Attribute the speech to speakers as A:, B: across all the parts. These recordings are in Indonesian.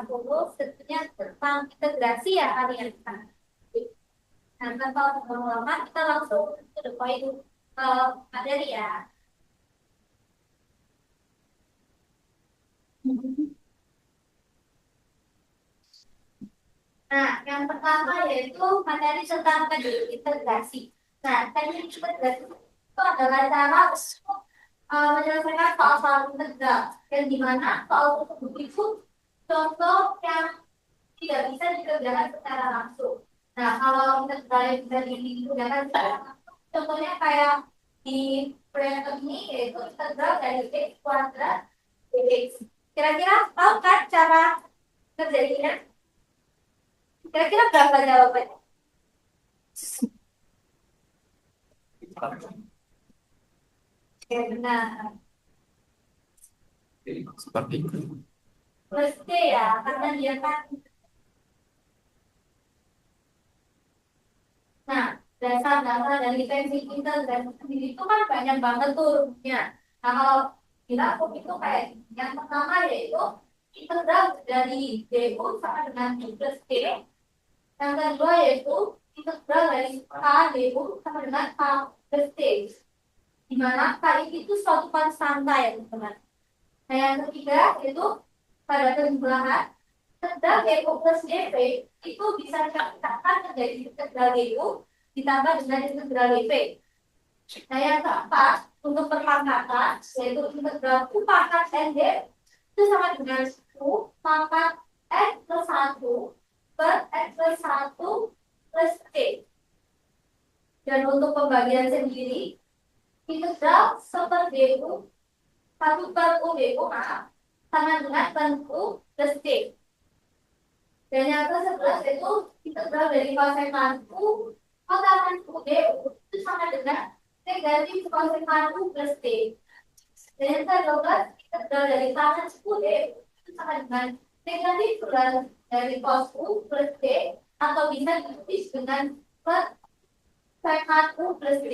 A: 80 tentunya tentang integrasi ya kalian kan. Nah, tanpa lama kita langsung ke the point materi ya. Nah, yang pertama yaitu materi tentang teknik integrasi. Nah, teknik integrasi itu adalah cara untuk menyelesaikan soal-soal integral yang dimana soal tersebut itu contoh yang tidak bisa dikerjakan secara langsung. Nah, kalau integral yang bisa dikerjakan secara langsung, contohnya kayak di proyek ini yaitu integral dari x kuadrat dx. Kira-kira tahu kan cara kerjanya? Kira-kira berapa jawabannya? Oke, benar.
B: Seperti itu.
A: Mesti ya, karena dia kan. Nah, dasar-dasar dari teknik integrasi sendiri itu kan banyak banget tuh rumusnya. Nah, kalau kita itu kayak yang pertama yaitu integral dari du sama dengan i plus d. Yang kedua yaitu integral dari k du sama dengan k plus d. Di mana k itu suatu konstanta ya teman-teman. Nah, yang ketiga yaitu pada penjumlahan integral du plus dv itu bisa dikatakan menjadi integral du ditambah dengan integral dv. Nah, yang keempat untuk perpangkatan yaitu integral u pangkat nd itu sama dengan u pangkat x plus 1 per x plus 1 plus t. Dan untuk pembagian sendiri integral seper du 1 per u du sama dengan per u plus t. Dan yang ke-11 itu integral dari kosekan u kosekan u du itu sama dengan negatif kosekan u plus t. Dan yang ke-12 integral dari tangan u du itu sama dengan negatif dari cos u plus t atau bisa ditulis dengan kosekan u plus t.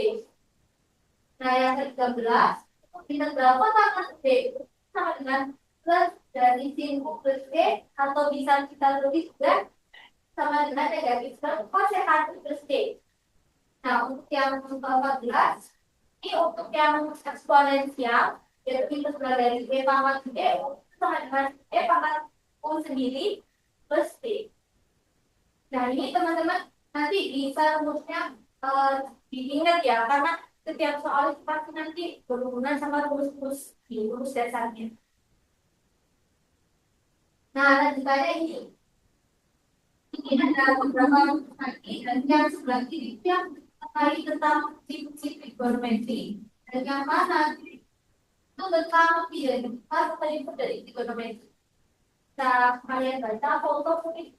A: Nah, yang ke-13 integral kosekan u du sama dengan plus dari sin u plus t atau bisa kita tulis juga sama dengan negatif kosekan u plus t. Nah, untuk yang ke-14 ini untuk yang eksponensial yaitu integral dari e pangkat du sama dengan e pangkat u sendiri plus t. Nah, ini teman-teman nanti bisa rumusnya diingat ya karena setiap soal itu pasti nanti berhubungan sama rumus-rumus di rumus dasarnya. Nah, lanjutannya ini ada beberapa rumus lagi dan yang sebelah kiri itu yang terkait tentang fungsi trigonometri dan yang mana itu tentang identitas atau dari trigonometri. Nah, kalian baca foto ini.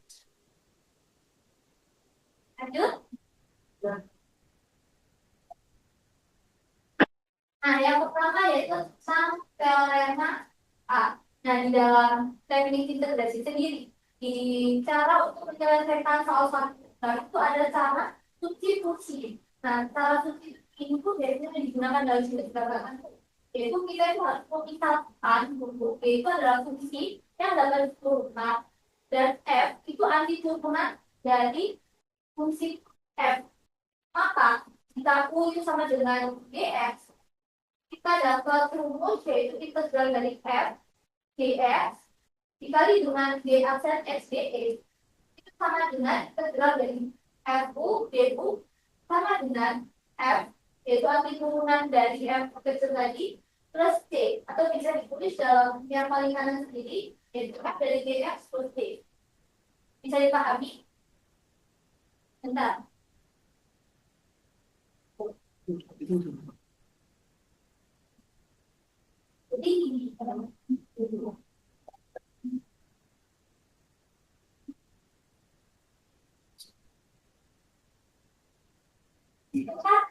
A: Lanjut. Nah, yang pertama yaitu tentang teorema A. Nah, di dalam teknik integrasi sendiri, di cara untuk menyelesaikan soal-soal itu ada cara substitusi. Nah, cara substitusi ini pun biasanya digunakan dalam segala yaitu kita itu harus memisahkan huruf B itu adalah fungsi yang dapat diturunan dan F itu anti turunan dari fungsi F. Maka jika U itu sama dengan GX, kita dapat rumus yaitu integral dari F dx dikali dengan d aksen x dx itu sama dengan integral dari fu du sama dengan f yaitu arti turunan dari f kecil tadi plus t atau bisa ditulis dalam yang paling kanan sendiri yaitu f dari dx plus t. Bisa dipahami? Bentar. Jadi ini kan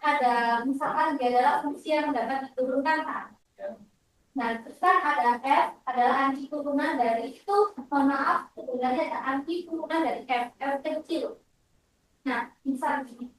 A: ada misalkan dia adalah fungsi yang dapat diturunkan kan. Nah, terus kan ada F adalah anti turunan dari itu, mohon maaf, sebenarnya ada anti turunan dari F, F kecil. Nah, misal gini.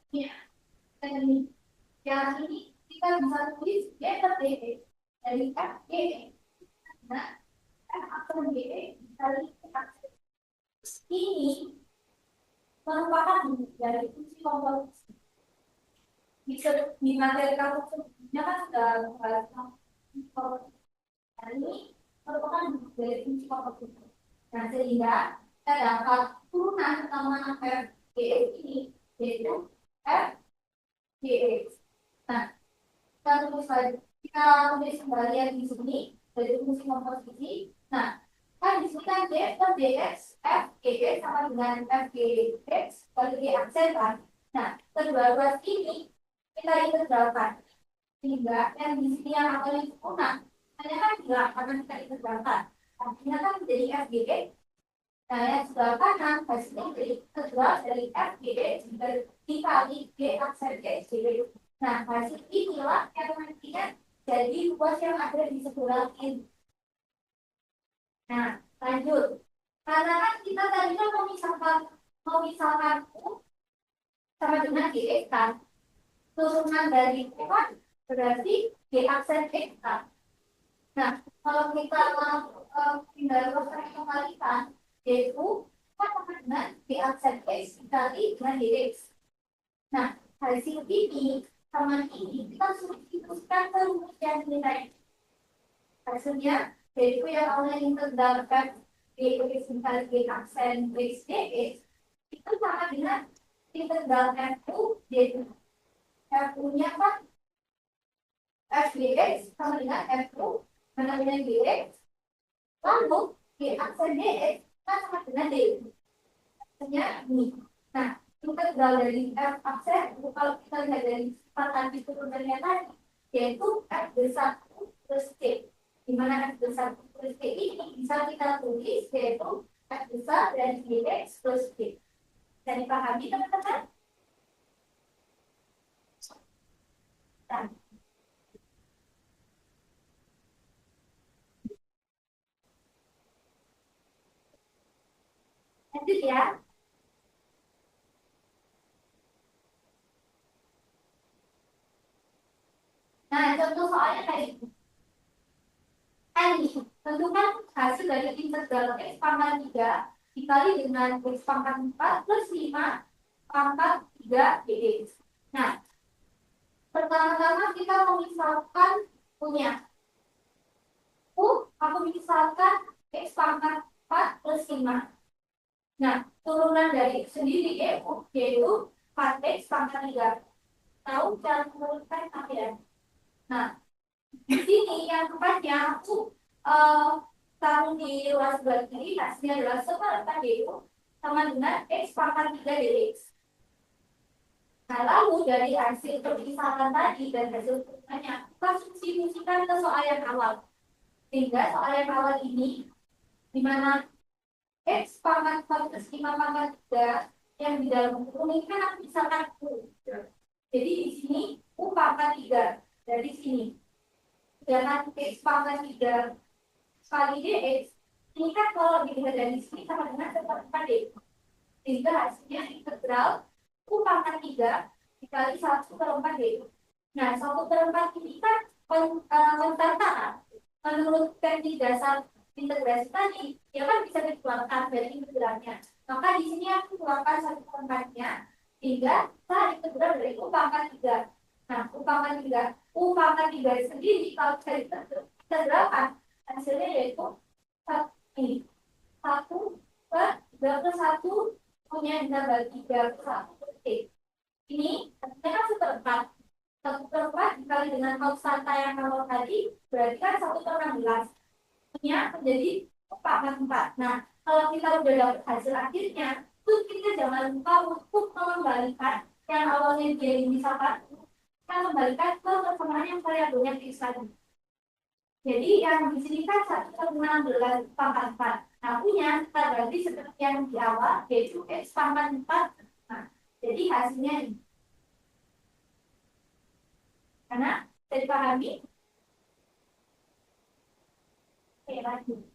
A: Iya, dan yang ini kita bisa tulis GTD dari FG. Nah, aktor GE dari ini merupakan dari fungsi komposisi. Bisa di materi kamu sebelumnya kan sudah bahas komposisi. Nah, ini merupakan dari fungsi komposisi. Nah, sehingga kita dapat turunan utama FG ini yaitu FGX. Nah, kita tulis lagi, kita tulis kembali yang di sini dari fungsi komposisi. Nah, kan di sini kan df per dx f gx sama dengan f gx kalau di aksen kan. Nah, kedua ruas ini kita integralkan sehingga yang di sini yang awalnya sempurna hanya kan tidak akan kita integralkan. Artinya kan menjadi f gx. Nah, yang sebelah kanan hasilnya jadi integral dari f gx dikali g aksen x gx. Nah, hasil inilah yang nantinya jadi ruas yang ada di sebelah kiri. Nah, lanjut. Karena kan kita tadi kan memisahkan U sama dengan GX kan. Turunan dari U kan berarti G aksen X kan. Nah, kalau kita tinggal kembalikan DU kan sama dengan G aksen X dikali dengan GX. Nah, hasil ini sama ini kita substitusikan ke rumus yang nilai. Hasilnya DU yang awalnya integralkan dx dikali g aksen x dx itu sama dengan integral f(u) dx. F(u)-nya kan f dx sama dengan f(u) dengan dx. Lalu g aksen dx kan sama dengan dx. Hasilnya ini. Nah, integral dari f aksen kalau kita lihat dari sifatan di turunannya tadi yaitu f besar plus c. Di mana f besar plus c ini bisa kita tulis yaitu f besar dari dx plus c. Bisa dipahami teman-teman? Nah, lanjut ya. Nah, contoh soalnya kayak gitu. Ini tentukan hasil dari integral x pangkat 3 dikali dengan x pangkat 4 plus 5 pangkat 3 dx. Nah, pertama-tama kita memisahkan punya aku misalkan x pangkat 4 plus 5. Nah, turunan dari sendiri yaitu 4x pangkat 3. Tahu cara menurunkan apa ya? Nah, di sini yang tempatnya aku taruh di luar sebelah kiri, hasilnya adalah seperempat D sama dengan x pangkat 3 dx. Nah, lalu dari hasil perpisahan tadi dan hasil pertemuannya, kita substitusikan ke soal yang awal. Sehingga soal yang awal ini, di mana x pangkat 4 plus 5 pangkat 3 yang di dalam kurung ini kan aku misalkan U. Jadi di sini U pangkat 3 dari sini. Sedangkan x pangkat 3 kali dx, ini kan kalau dilihat dari sini sama dengan seperempat D. Sehingga hasilnya integral U pangkat 3 dikali 1/4 D. Nah, 1/4 ini kan konstanta. Menurut teknik dasar integrasi tadi, ya kan bisa dikeluarkan dari integralnya. Maka di sini aku keluarkan 1/4-nya, hingga saya integral dari U pangkat 3. Nah, U pangkat 3. U pangkat 3 sendiri, kalau saya integralkan, hasilnya yaitu ini. 1/31 punya nambah 3/1. Ini kan 1/4. 1/4 dikali dengan konstanta yang awal tadi berarti kan 1/16. Nya menjadi 4/4. Nah, kalau kita udah dapat hasil akhirnya, terus kita jangan lupa untuk mengembalikan yang awalnya dia misalkan kita kembalikan ke persamaan yang variabelnya x tadi. Jadi yang di sini kan 1/16/4. Nah, punya kita ganti seperti yang di awal yaitu x pangkat 4. Nah, jadi hasilnya ini. Karena saya dipahami. Oke, lanjut.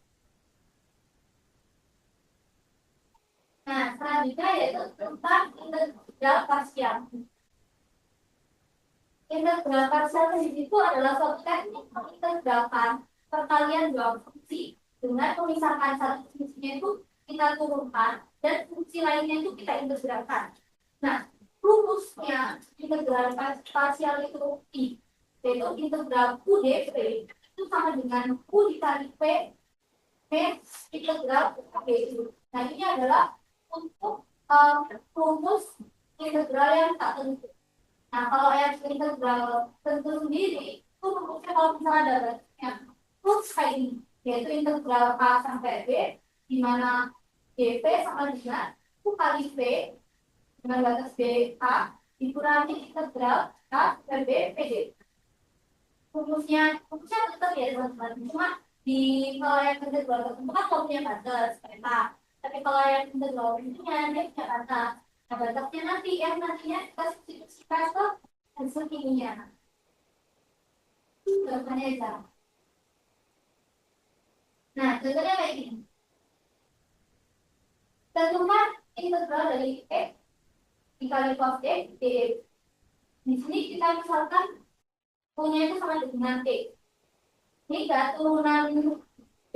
A: Nah, selanjutnya yaitu tentang integral parsial. Integral parsial itu adalah suatu teknik mengintegralkan perkalian dua fungsi dengan memisahkan satu fungsinya itu kita turunkan dan fungsi lainnya itu kita integralkan. Nah, rumusnya integral parsial itu I, yaitu integral U dv itu sama dengan U dikali P integral U. Nah, ini adalah untuk rumus integral yang tak tentu. Nah, kalau yang integral tentu sendiri, itu rumusnya kalau misalnya ada yang rumus kayak ini, yaitu integral A sampai B, di mana dp sama dengan U kali V dengan batas BA dikurangi integral A dan B PD. Rumusnya tetap ya teman-teman, cuma di kalau yang integral tertentu kan kalau punya batas peta, tapi kalau yang integral tentunya dia punya batas. Nah, batasnya nanti yang nantinya kita substitusikan ke hasil kimia. Contohnya aja. Nah, contohnya kayak gini. Tentukan integral dari X dikali cos X dx. Di sini kita misalkan punya itu sama dengan T. Ini turunan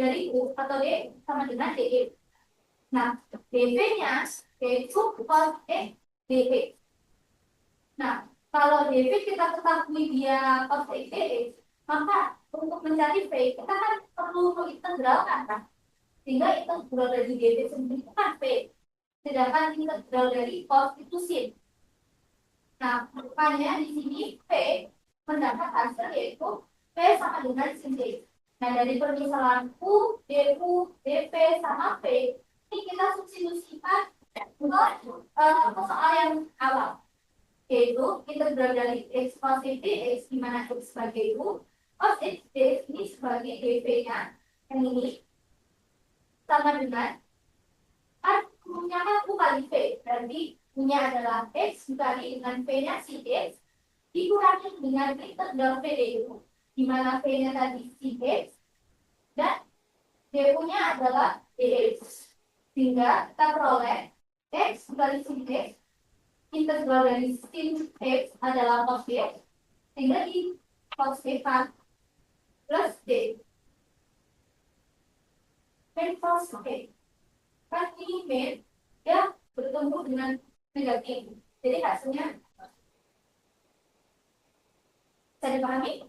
A: dari U atau D sama dengan dx. Nah, dv-nya yaitu cos X dx. Nah, kalau dv kita ketahui dia cos X dx, maka untuk mencari V kita kan perlu mengintegralkan kan? Sehingga integral dari dv sendiri itu kan V. Sedangkan integral dari cos itu sin. Nah, rupanya di sini P mendapat hasil yaitu P sama dengan sin D. Nah, dari permisalan U, DU, DP, sama P, ini kita substitusikan ke soal yang awal. Yaitu integral dari X cos X dx, di mana X sebagai U, cos X dx ini sebagai DP-nya. Yang ini sama dengan punya kan U kali V, berarti punya adalah X dikali dengan V-nya si X dikurangi dengan integral V DU, di mana V-nya tadi si X dan DU-nya adalah DX. Sehingga kita peroleh X dikali sin X, integral dari sin X adalah cos X, sehingga di cos X plus D. Dan cos X kan ini min ya bertemu dengan negatif, jadi hasilnya bisa dipahami.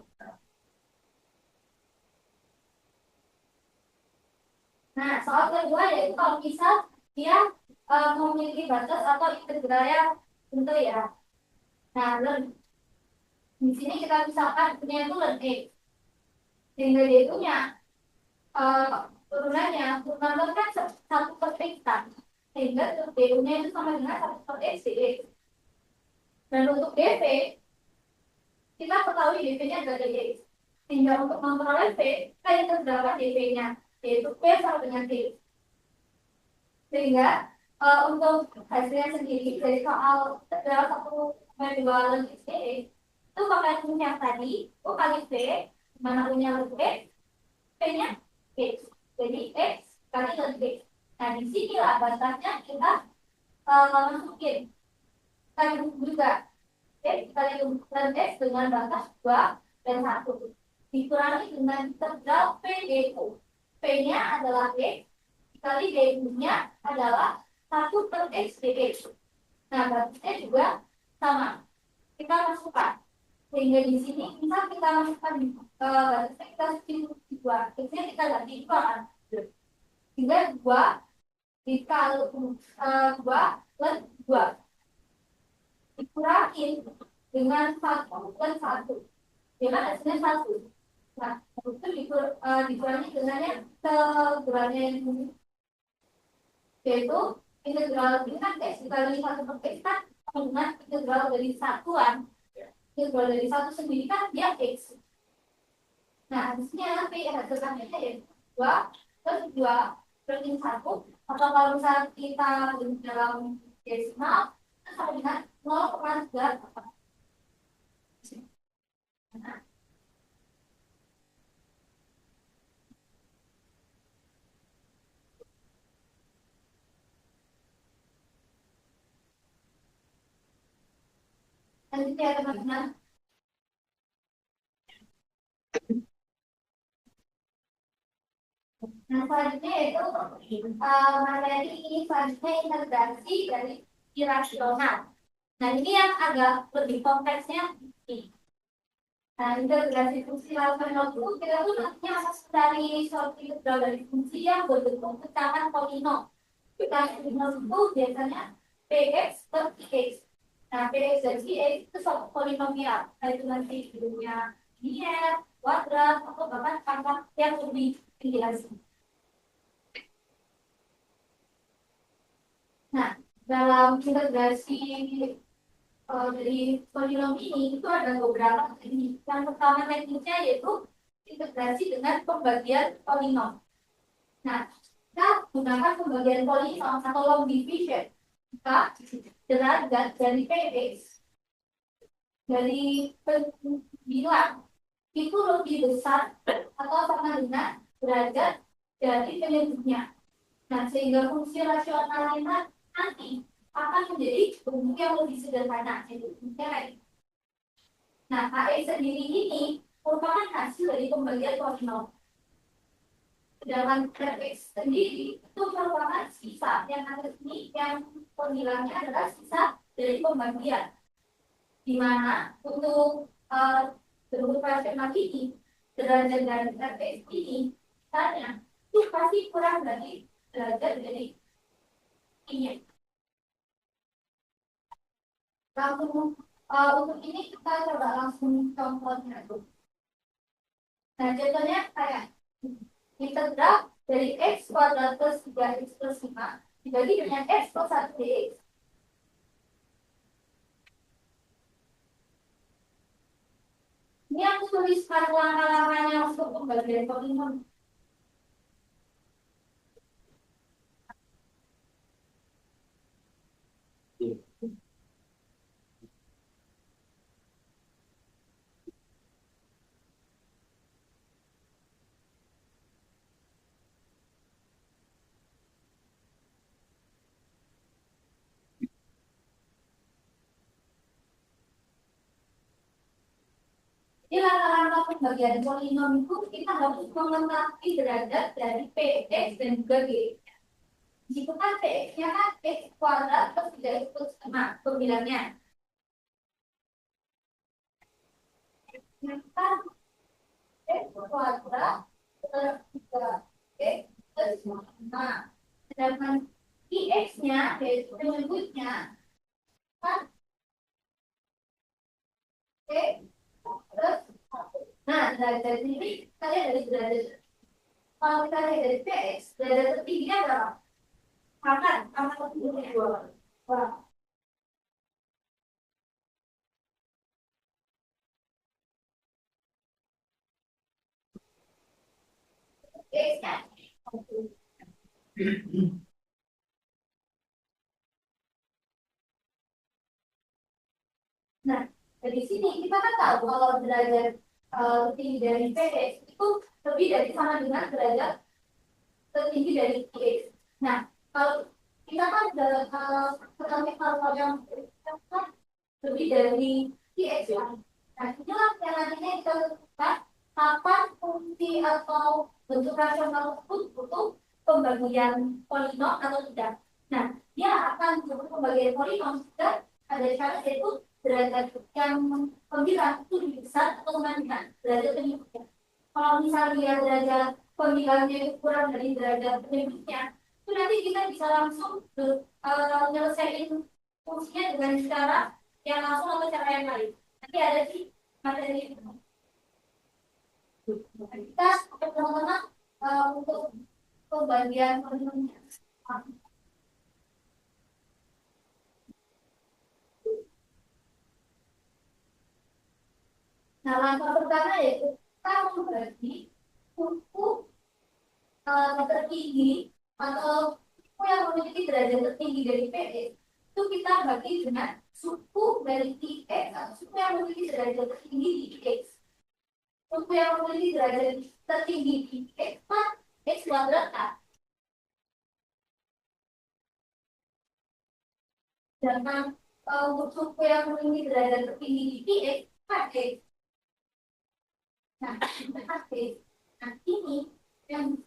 A: Nah, soal kedua yaitu kalau misal dia memiliki batas atau integral yang Tentu ya. Nah, learn. Di sini kita misalkan punya itu learn X. Sehingga dia punya turunannya, turunan kan satu per X kan. Sehingga DU-nya itu sama dengan satu per X dx. Dan untuk DV, kita ketahui DV-nya adalah dx. Sehingga untuk memperoleh V, kita integralkan DV-nya, yaitu P sama dengan D. Sehingga untuk hasilnya sendiri dari soal dalam satu dua logis D itu pakai rumus yang tadi U kali V, mana punya logis P-nya X, jadi X kali logis. Nah di sini lah batasnya kita masukin kali juga X kali logis dengan batas 2 dan 1 dikurangi dengan integral P dU. P-nya adalah X kali DU-nya adalah 1 per X dx. Nah, batasnya juga sama. Kita masukkan. Sehingga di sini, misal kita masukkan batasnya kita substitusi 2. X-nya kita ganti 2 kan. Sehingga 2 dikali 2 plus 2. Dikurangi dengan 1 plus 1. Ya kan hasilnya 1. Nah, itu dikurangi dengan yang sekurangnya yaitu integral ini kan X dikali 1 per X kan dengan integral dari satuan. Integral dari satu sendiri kan dia X. Nah, hasilnya P hasilnya yaitu 2 plus 2 per 1. Atau kalau misalnya kita dalam desimal, itu sama dengan 0,3. Nah, lanjut ya teman-teman. Nah, selanjutnya yaitu materi ini selanjutnya integrasi dari irasional. Nah, ini yang agak lebih kompleksnya. Nah, integrasi fungsi lakukan itu kita tuh nantinya akan mencari suatu integral dari fungsi yang berbentuk pecahan polinom. Pecahan polinom itu biasanya px per qx. Nah, px dan qx itu suatu polinomial. Nah, itu nanti bentuknya linear, kuadrat, atau bahkan pangkat yang lebih tinggi lagi. Nah, dalam integrasi dari polinom ini itu ada beberapa teknik. Yang pertama tekniknya yaitu integrasi dengan pembagian polinom. Nah, kita gunakan pembagian polinom atau long division. Maka derajat dari px dari bilang itu lebih besar atau sama dengan derajat dari penyebutnya. Nah, sehingga fungsi rasional kita nanti akan menjadi bentuk yang lebih sederhana, yaitu bentuk. Nah, KE sendiri ini merupakan hasil dari pembagian polinom. Sedangkan Fx sendiri itu merupakan sisa yang ada ini yang pembilangnya adalah sisa dari pembagian. Di mana untuk bentuk rasional ini derajat dari Fx ini misalnya itu pasti kurang dari derajat dari ini. Langsung untuk ini kita coba langsung contohnya tuh. Nah, contohnya kayak integral dari x kuadrat plus 3x plus 5 dibagi dengan x plus 1 dx. Ini aku tuliskan langkah-langkahnya untuk pembagian polinom. Di langkah-langkah pembagian polinom itu kita harus mengetahui derajat dari px dan juga g. Jika kan px-nya kan x kuadrat plus 3x plus 5 pembilangnya. Maka x kuadrat plus 3x plus 5. Sedangkan ix-nya yaitu penyebutnya kan Terus, nah, derajat ini kalian dari derajat. Kalau kita lihat dari PX, derajat tertingginya berapa? Akan tertingginya dua. Wah, PX-nya. Nah, dari sini kita kan tahu kalau derajat tertinggi dari PX itu lebih dari sama dengan derajat tertinggi dari PX. Nah, kalau kita kan dalam kalau yang kan lebih dari PX ya. Nah, inilah yang nantinya kita lakukan kapan fungsi atau bentuk rasional tersebut butuh pembagian polinom atau tidak. Nah, dia akan butuh pembagian polinom jika ada syarat yaitu derajat yang pembilang itu lebih besar atau sama dengan derajat penyebutnya. Kalau misalnya derajat pembilangnya itu kurang dari derajat penyebutnya, itu nanti kita bisa langsung nyelesain fungsinya dengan cara yang langsung atau cara yang lain. Nanti ada di materi kita teman-teman untuk pembagian polinomnya. Nah, langkah pertama yaitu kita membagi suku tertinggi atau suku yang memiliki derajat tertinggi dari PX itu kita bagi dengan suku dari IX atau suku yang memiliki derajat tertinggi di IX. Suku yang memiliki derajat tertinggi di X maka X kuadrat A. Sedangkan untuk suku yang memiliki derajat tertinggi di X maka X. Nah, kita X. Nah, ini yang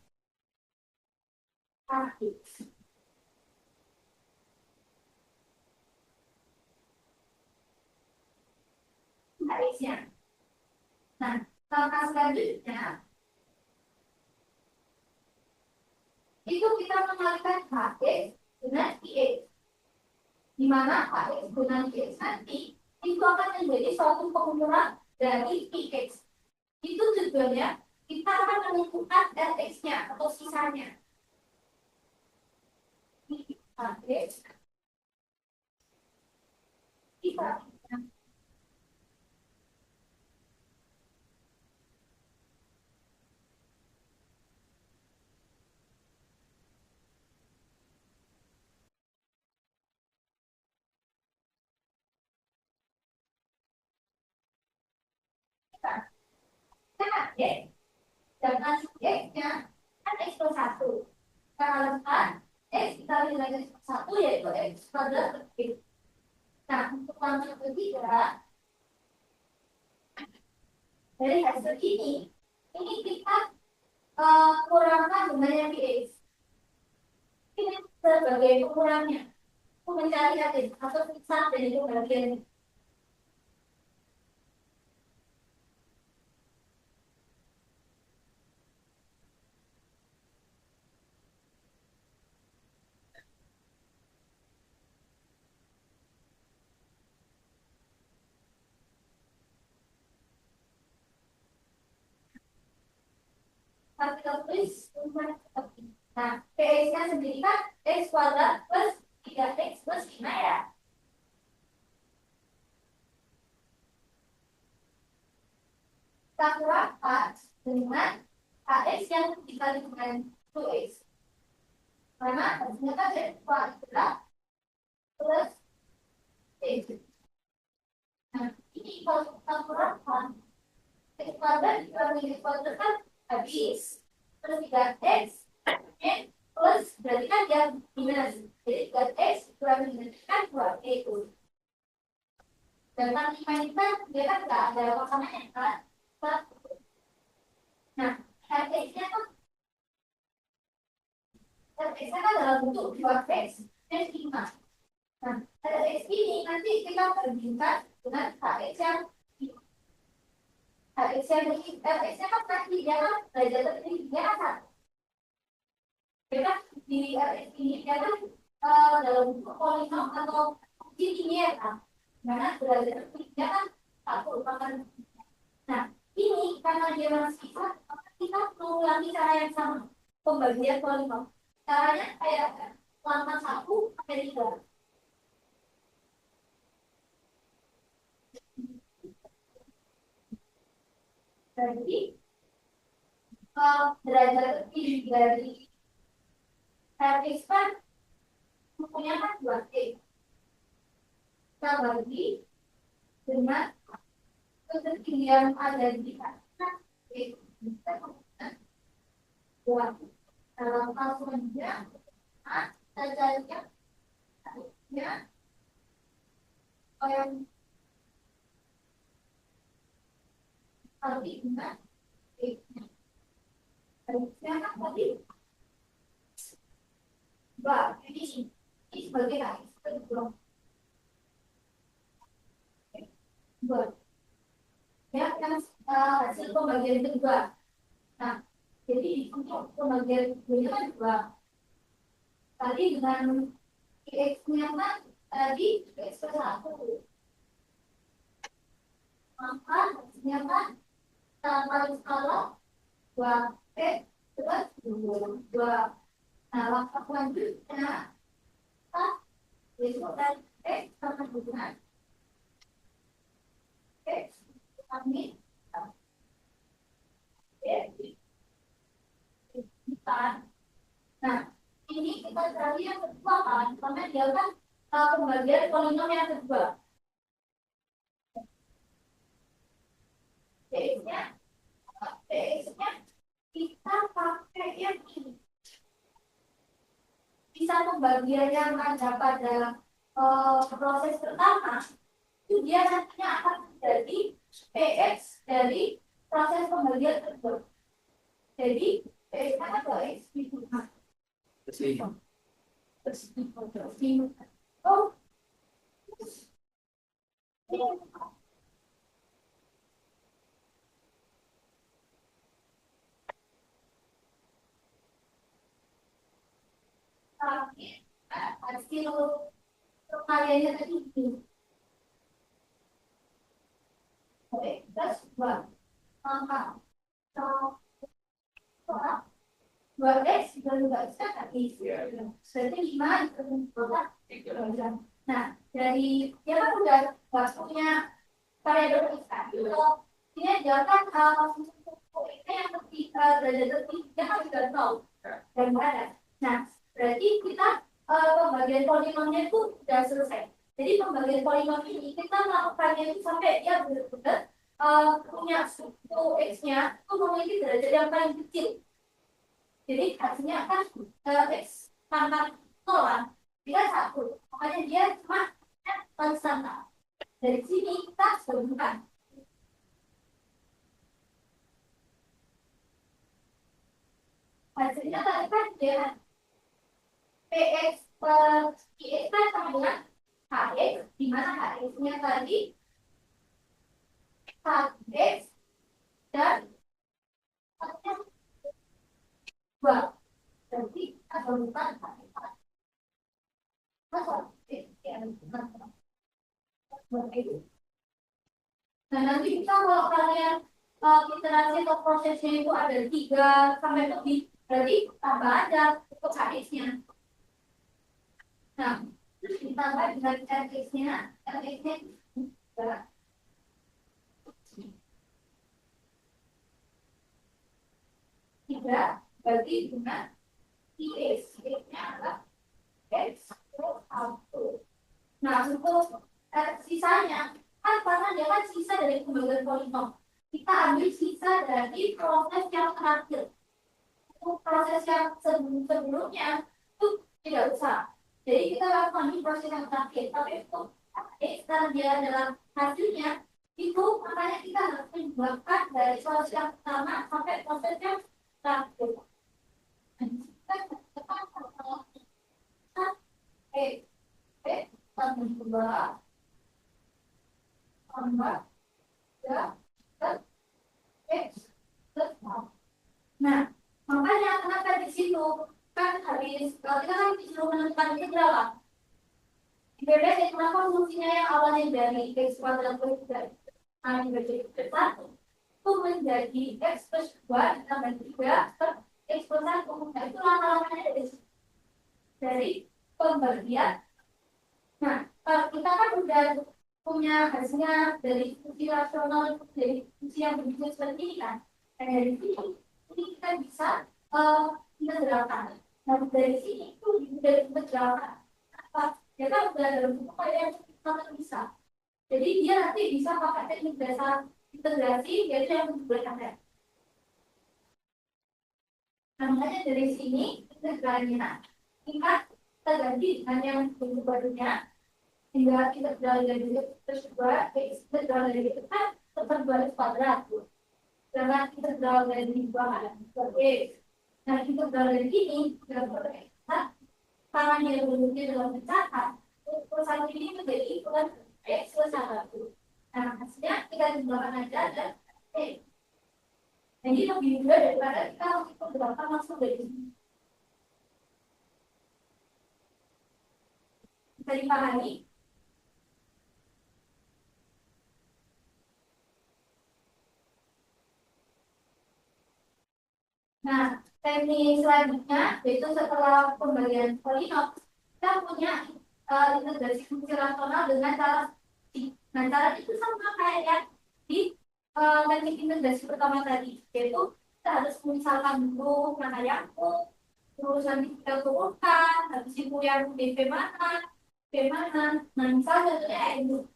A: X. Nah, X-nya. Nah, langkah selanjutnya itu kita mengalihkan HX dengan IX. Di mana HX dengan IX nanti itu akan menjadi suatu pengumuman dari IX. Itu tujuannya kita akan menentukan RX-nya atau sisanya. HX kita X dan X-nya kan X plus 1. Kalau X dikali dengan X plus 1 yaitu X kuadrat X. Nah, untuk langkah ketiga dari hasil ini kita kurangkan dengan yang X. Ini sebagai ukurannya. Aku mencari atau sisa dari itu bagian. Tapi kita tulis nah, PX-nya sendiri kan X kuadrat plus 3X plus 5 ya. Kita kurangkan dengan AX yang dikali dengan 2X. Karena hasilnya kan X kuadrat plus X. Nah, ini kalau kita kurangkan X kuadrat dikali X kuadrat kan habis. Terus 3X plus berarti kan dia minus. Jadi 3X kurang minus kan 2X. Dan kan 5 ini kan dia kan nggak ada pasangannya kan. Nah, RX-nya kan RX-nya kan dalam bentuk 2X dan 5. Nah, RX ini nanti kita bandingkan dengan HX yang HX yang RX-nya kan nanti dia kan derajat tertinggi dia kan satu. Kita di RX ini dia kan dalam bentuk polinom atau fungsi linear kan. Karena derajat tertinggi dia kan Satu makan. Nah, ini karena dia masih sisa, maka kita mengulangi cara yang sama. Pembagian polinom. Caranya kayak lama satu sampai tiga. Jadi, derajat lebih dari Fx kan punya kan 2T. Kita bagi dengan ketinggian ada di atas kita buat dalam kasusnya derajatnya ya yang tadi dengan harusnya kan tadi ini sebagai kedua ya kan hasil pembagian kedua. Nah, jadi untuk pembagian kedua kan dua. Tadi dengan x-nya kan tadi x ke 1. Maka hasilnya kan kali skala 2p plus 2. Nah, langkah selanjutnya kita besok dan x sama dengan x kami nah, ini kita cari yang kedua kan, karena dia kan pembagian polinom yang kedua. PX-nya kita pakai yang ini. Bisa pembagian yang ada pada proses pertama, itu dia nantinya akan menjadi PX dari proses pembagian kedua. Jadi, PX-nya adalah X gitu. Oh, hasil perkaliannya tadi itu. Oke, plus 2. Maka 2x dan 2x kan tadi. Berarti 5 itu. Nah, dari dia kan udah waktunya variabel x kan. Ini dia kan yang lebih derajat lebih dia kan sudah tahu dan ada. Nah, berarti kita pembagian polinomnya itu sudah selesai. Jadi pembagian polinom ini kita melakukannya itu sampai dia benar-benar punya suku x-nya itu memiliki derajat yang paling kecil. Jadi hasilnya kan x pangkat 0 dia 1. Makanya dia cuma konstanta. Dari sini kita gabungkan. Hasilnya tadi kan dia PX plus IX kan sama dengan HX, di mana HX-nya tadi HX dan HX 2. Jadi kita gabungkan HX. Nah, nanti kita kalau kalian iterasi atau prosesnya itu ada 3 sampai lebih, berarti tambah aja untuk HX-nya. Nah, terus ditambah dengan RX-nya 3 bagi dengan IX-nya adalah X plus 1. Nah, untuk sisanya, kan karena dia kan sisa dari pembagian polinom. Kita ambil sisa dari proses yang terakhir. Untuk proses yang sebelumnya itu tidak usah. Jadi kita lakukan di proses yang terakhir. Tapi untuk karena dia adalah hasilnya, itu makanya kita harus menyebabkan dari proses yang pertama sampai proses yang terakhir. Nah, makanya kenapa di situ kan habis kalau kita kan disuruh menentukan integral. Di BBS kenapa fungsinya yang awalnya dari x kuadrat per 3 menjadi satu itu menjadi X plus 2 ditambah 3 per X plus 1. Nah, itu lama-lamanya dari pembagian. Nah, kalau kita kan udah punya hasilnya dari fungsi rasional, dari fungsi yang begitu seperti ini kan. Dan dari sini, ini kita bisa integralkan. Nah, dari sini itu dari integralkan. Apa? Ya kan udah dalam bentuk yang kita bisa. Jadi dia nanti bisa pakai teknik dasar integrasi, yaitu yang bentuk ada. Nah, makanya dari sini integralnya. Ingat, kita ganti dengan yang bentuk barunya. Hingga integral dari terus 2 integral dari itu kan tetap 2 kuadrat. Sedangkan integral dari 2 sebagai nah integral dari ini berarti tangan yang bentuknya dalam pecahan pecahan ini menjadi ikutan X plus 1. Nah hasilnya kita jumlahkan aja dan jadi lebih mudah daripada kita menghitung berapa langsung dari sini. Bisa dipahami? Nah, teknik selanjutnya yaitu setelah pembagian polinom, kita punya integrasi fungsi rasional dengan cara nah cara itu sama kayak yang di teknik integrasi pertama tadi, yaitu kita harus misalkan dulu mana yang U, terus nanti kita turunkan, habis itu yang DV mana, B mana, nah misalnya contohnya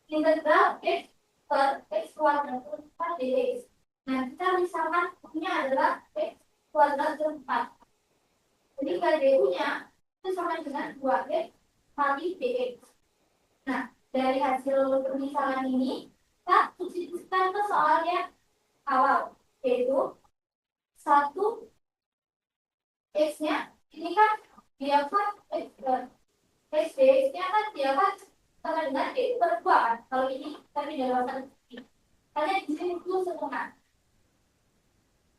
A: integral X per X kuadrat per 4 dx. Nah, kita misalkan punya adalah X kuadrat per 4. Jadi KDU-nya itu sama dengan 2X kali dx. Nah, dari hasil pemisalan ini, kita substitusikan ke soal yang awal, yaitu 1 X-nya, ini kan dia kan X dx-nya kan dia kan sama dengan D per 2 kan. Kalau ini tapi dalam satu karena di sini itu setengah.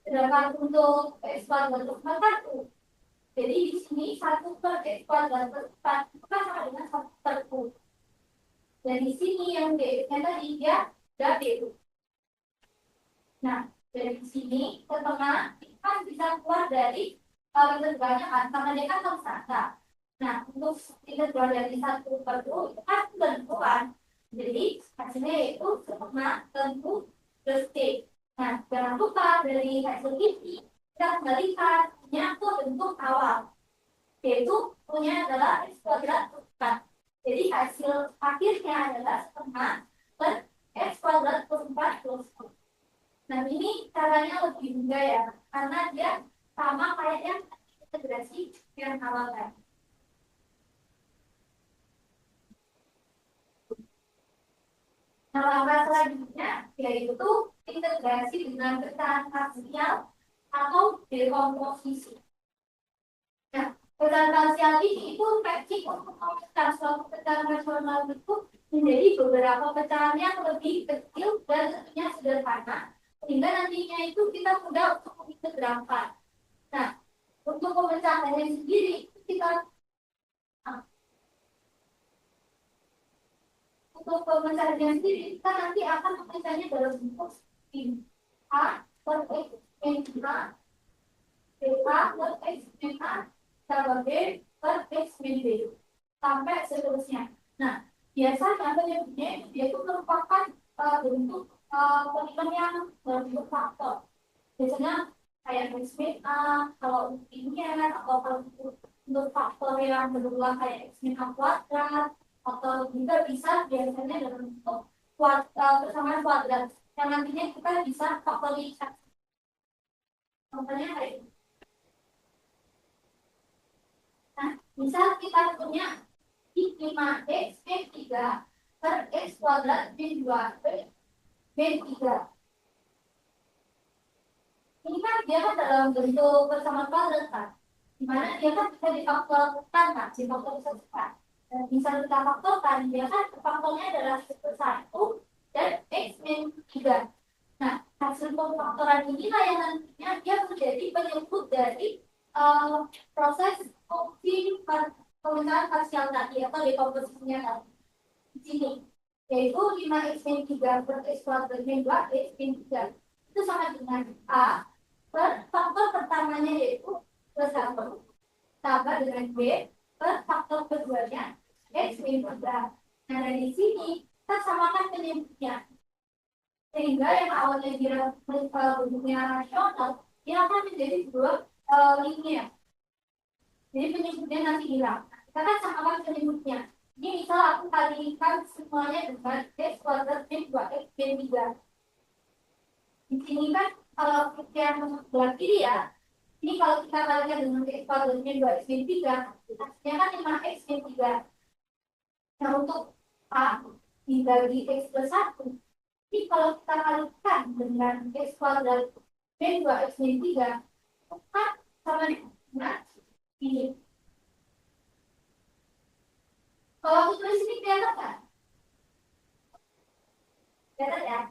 A: Sedangkan untuk X kuadrat per 4 kan U. Jadi di sini 1 per X kuadrat per 4 itu kan sama dengan 1 per U. Dan di sini yang D-nya tadi dia udah D. Nah, dari sini ke tengah kan bisa keluar dari integralnya kan, karena dia kan tersangka. Nah, untuk integral dari 1 per U itu kan tentuan. Jadi hasilnya yaitu setengah tentu plus T. Nah, jangan lupa dari hasil ini kita kembalikan punya itu bentuk awal, yaitu punya adalah X kuadrat plus 4. Jadi hasil akhirnya adalah setengah per X kuadrat plus 4 plus 4. Nah, ini caranya lebih mudah ya, karena dia sama kayak yang integrasi yang awal tadi. Nah, langkah selanjutnya yaitu integrasi dengan pecahan parsial atau dekomposisi. Nah, pecahan parsial ini itu teknik untuk memecah suatu pecahan rasional itu menjadi beberapa pecahan yang lebih kecil dan tentunya sederhana, sehingga nantinya itu kita mudah untuk mengintegralkan. Nah, untuk pemecahannya sendiri kita untuk pemecahannya sendiri kita nanti akan memecahnya dalam bentuk ini A per X min A B A per X min A tambah B per X min B sampai seterusnya. Nah, biasanya penyebutnya itu merupakan bentuk polinom yang berbentuk faktor. Biasanya kayak X min A, kalau ini ya atau kalau untuk faktor yang berulang kayak X min A kuadrat, atau juga bisa biasanya dalam bentuk persamaan kuadrat yang nantinya kita bisa faktorisasi. Contohnya kayak ini. Nah, misal kita punya I5X B3 per X kuadrat B2 B3. Ini kan dia kan dalam bentuk persamaan kuadrat kan, dimana dia kan bisa difaktorkan kan, difaktorisasikan. Dan bisa kita faktorkan, dia kan faktornya adalah 1 dan X min 3. Nah, hasil pemfaktoran inilah yang nantinya dia menjadi penyebut dari proses fungsi pemecahan parsial tadi atau dekomposisinya tadi. Di sini. yaitu 5x-3 per x kuadrat min 2x-3. Itu sama dengan A per faktor pertamanya yaitu plus 1 tambah dengan B per faktor keduanya x min 3. Nah, dari sini kita samakan penyebutnya. Sehingga yang awalnya dia bentuknya rasional, dia akan menjadi dua linear. Jadi penyebutnya nanti hilang. Kita kan samakan penyebutnya. Ini misal aku kalikan semuanya dengan x kuadrat min 2x min 3. Di sini kan kalau kita yang sebelah kiri ya, ini kalau kita kalikan dengan x kuadrat min 2x min 3, hasilnya kan 5x min 3. Nah, untuk A dibagi x plus 1, ini kalau kita kalikan dengan x kuadrat min 2x min 3, kan sama dengan ini. Kalau aku tulis ini kelihatan kan? Kelihatan ya?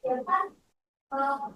A: Kelihatan. A.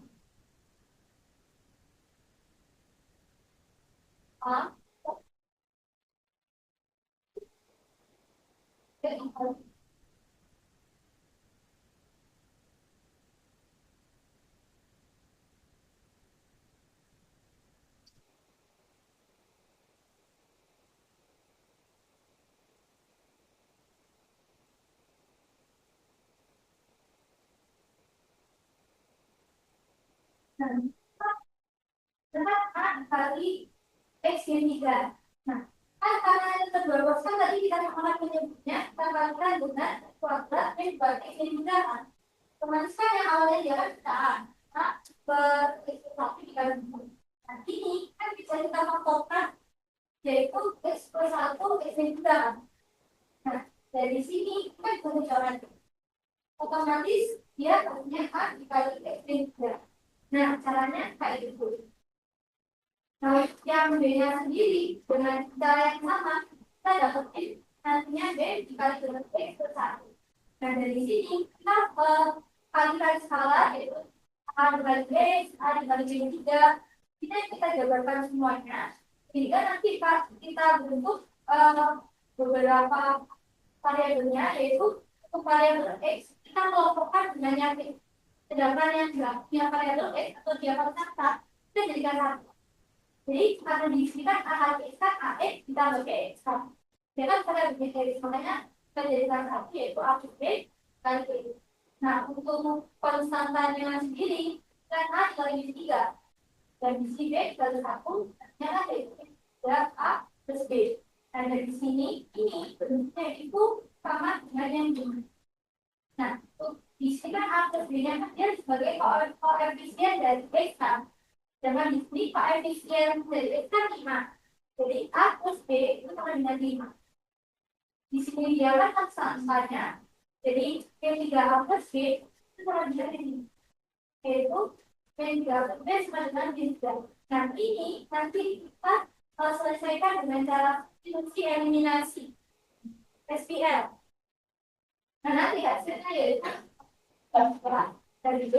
A: Dengan A kali x min 3. Nah, kan karena itu kedua bosan tadi kita akan menyebutnya kita kalikan dengan kuadrat min 2x min 3 kan. Otomatis kan yang awalnya dia kan kita A. Nah, per x plus 1 dikali 2. Nah, ini kan bisa kita faktorkan yaitu x plus 1 x min 3 kan. Nah, dari sini kan punya jalan. Otomatis dia punya A dikali x min 3. Nah, caranya kayak gitu. Nah, yang B-nya sendiri dengan cara yang sama, kita dapetin nantinya B dikali dengan X per 1. Nah, dari sini kita kalikan skala, yaitu A dikali B, A dikali B3. Kita jabarkan semuanya. Sehingga nanti kita bentuk beberapa variabelnya, yaitu untuk variabel X, kita kelompokkan dengan yang B. Sedangkan yang punya variabel X atau dia kata, kita jadikan satu. Jadi karena di sini kan A kali X kan AX ditambah BX kan. Ya kan karena begini dari makanya kita jadikan satu yaitu A plus B kali B. Nah, untuk konstantanya sendiri kan A dikali 3. Dan di sini B dikali 1, artinya kan yaitu A plus B. Dan dari sini ini bentuknya itu sama dengan yang ini. Nah, di sini kan A plus B-nya kan dia sebagai koefisien dari X kan. Dengan di sini koefisien dari X kan 5. Jadi A plus B itu sama dengan 5. Di sini dia kan konstantanya. Jadi P3A plus B itu sama dengan ini. Yaitu P3A plus B sama dengan 3. Nah, ini nanti kita selesaikan dengan cara fungsi eliminasi SPL. Nah, nanti hasilnya yaitu dari B.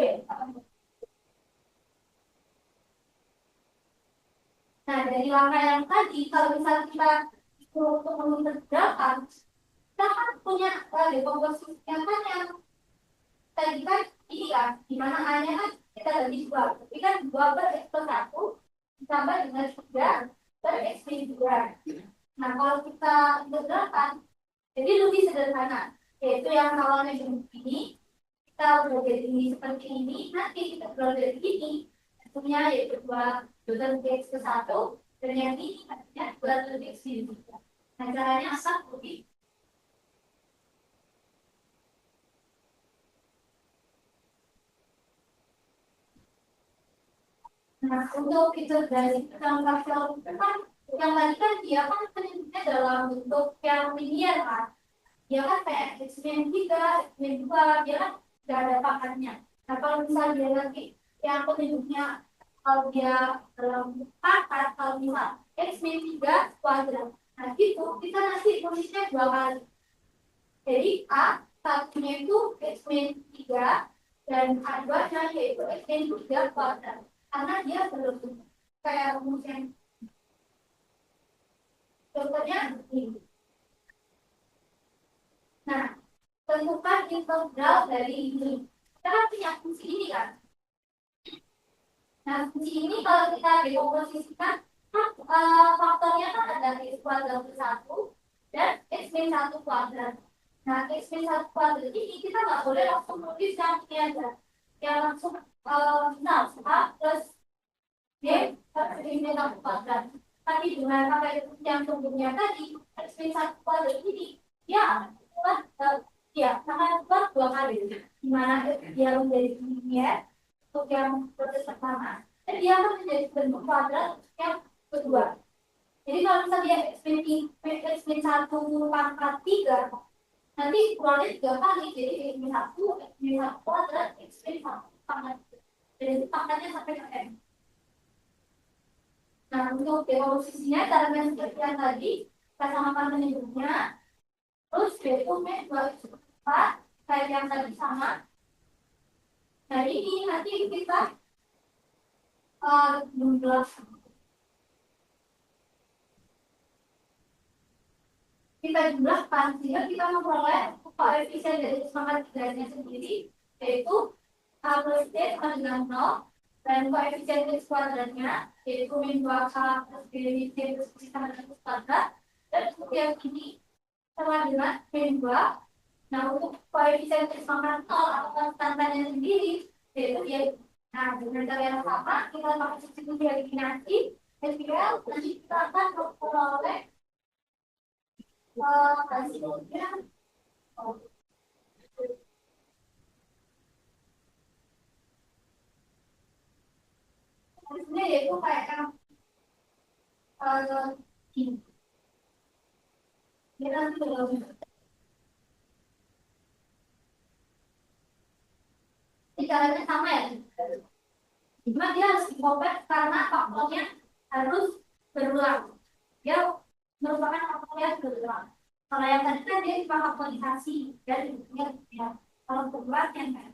A: Nah, dari langkah yang tadi, kalau misalnya kita untuk mengintegralkan, kita kan punya dekomposisi yang kan yang tadi kan ini kan, di mana A-nya kan kita bagi 2. Tapi kan 2 per X plus 1 ditambah dengan 3 per X min 2. Nah, kalau kita integralkan, jadi lebih sederhana. Yaitu yang awalnya begini, kita udah jadi seperti ini, nanti kita integrasi dari ini, hasilnya yaitu 2 dengan X ke 1, dan yang ini artinya 2 lebih X min 3. Nah, caranya asal lebih. Nah, untuk integrasi differential kan yang tadi kan dia kan penyebutnya dalam bentuk yang linear kan. Dia kan kayak X min 3, X min 2, dia kan tidak ada pangkatnya. Nah, kalau misalnya dia nanti yang penyebutnya kalau dia dalam pangkat, kalau misal X min 3 kuadrat. Nah, itu kita nanti tulisnya 2 kali. Jadi A satunya itu X min 3 dan A2-nya yaitu X min 3 kuadrat. Karena dia belum kayak rumus yang. Nah, untuk integrasi differential kan, yang tadi kan dia kan penyebutnya dalam bentuk yang linear kan. Dia kan kayak X min 3, X min 2, dia kan tidak ada pangkatnya. Nah, kalau misalnya dia nanti yang penyebutnya kalau dia dalam pangkat, kalau misal X min 3 kuadrat. Nah, itu kita nanti tulisnya 2 kali. Jadi A satunya itu X min 3 dan A2-nya yaitu X min 3 kuadrat. Karena dia belum kayak rumus yang. Contohnya ini. Nah, tentukan integral dari ini. Kita kan punya fungsi ini kan. Nah, fungsi ini kalau kita dekomposisikan, faktornya kan ada x kuadrat plus 1 dan x min 1 kuadrat. Nah, x min 1 kuadrat ini kita nggak boleh langsung nulis yang ini aja. Yang langsung nah, a plus b per x min 1 kuadrat. Tapi dengan pakai yang sebelumnya tadi, x min 1 kuadrat ini, dia akan ya, akan keluar 2 kali. Di mana dia menjadi linear untuk yang proses pertama. Dan dia akan menjadi bentuk kuadrat yang kedua. Jadi kalau misalnya dia x min 1 pangkat 3, nanti keluarnya 3 kali. Jadi x min 1, x min 1 kuadrat, x min 1 pangkat 3. Jadi pangkatnya sampai ke n. Nah, untuk dekomposisinya caranya seperti yang tadi, kita samakan penyebutnya. Terus yaitu min 2x4, kayak yang tadi sama. Nah, ini nanti kita jumlah kita jumlahkan sehingga kita memperoleh koefisien dari semangat tiganya sendiri, yaitu a plus d sama dengan 0, dan koefisien x kuadratnya yaitu min 2k plus b min c plus c sama dengan x kuadrat, dan untuk yang ini sama dengan min 2. Nah, untuk koefisien x sama 0 atau konstantanya sendiri yaitu ya, nah dengan cara yang sama kita pakai substitusi eliminasi SQL, nanti kita akan memperoleh hasilnya hasilnya yaitu kayak ini. Kita nanti caranya sama ya. Cuma dia harus dikompet karena faktornya harus berulang. Dia merupakan faktor yang berulang. Kalau yang tadi kan dia faktorisasi dan ya, kalau berulang yang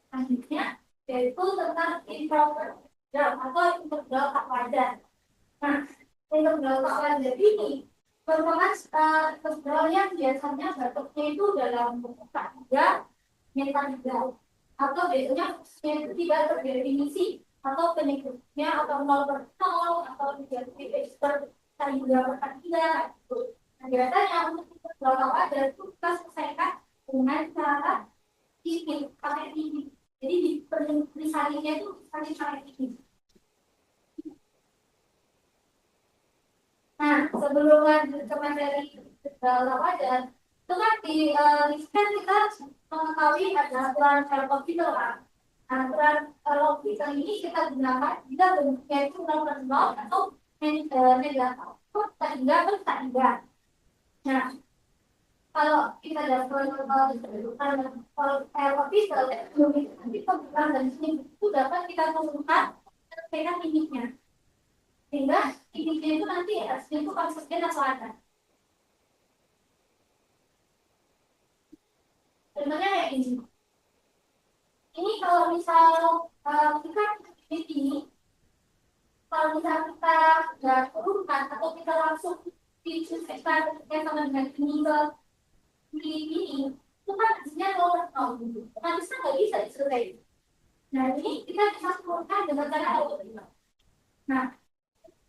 A: selanjutnya yaitu tentang improper atau integral tak wajar. Nah, integral tak wajar ini merupakan integral yang biasanya bentuknya itu dalam bentuk tak-3, meta-3, atau biasanya itu tidak terdefinisi atau penyebutnya atau 0/0 atau negatif x per 3/3 gitu. Nah, biasanya untuk integral tak wajar itu kita selesaikan dengan cara ini pakai ini. Jadi di penulisannya itu pakai ini. Nah, sebelum lanjut ke materi integral tak wajar, itu kan di listkan kita mengetahui ada aturan L'Hopital kan. Aturan L'Hopital ini kita gunakan jika bentuknya itu 0/0 atau negatif. Tak enggak, tak enggak. Nah, kalau kita dapat L'Hopital nanti pembukaan dan sini itu dapat kita temukan dengan limitnya. Sehingga limitnya itu nanti hasilnya itu konsisten atau ada. Sebenarnya kayak ini. Ini kalau misal kita ini, kalau misal kita nggak turunkan atau kita langsung pilih ekspektasinya sama dengan ini ke ini, itu kan hasilnya 0/0 gitu. Otomatisnya nggak bisa diselesaikan. Nah, ini kita bisa turunkan dengan cara apa? Nah,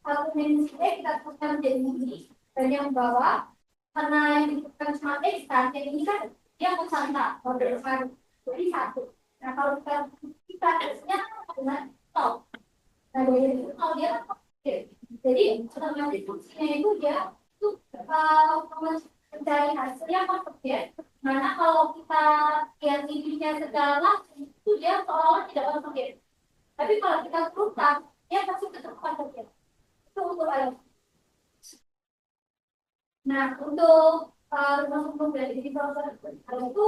A: kalau dimensi kita turunkan menjadi ini, dan yang bawah, karena yang diturunkan cuma X kan, yang ini kan dia konstan, berdasarkan jadi 1. Nah, kalau kita hasilnya dengan 0. Nah, dari itu kalau dia oke. Jadi otomatis fungsinya itu dia itu mencari hasil yang konvergen. Mana kalau kita lihat intinya secara langsung itu dia seolah-olah tidak konvergen. Tapi kalau kita teruskan, dia pasti tetap konvergen. Itu untuk alam. Nah, untuk rumus dari proses itu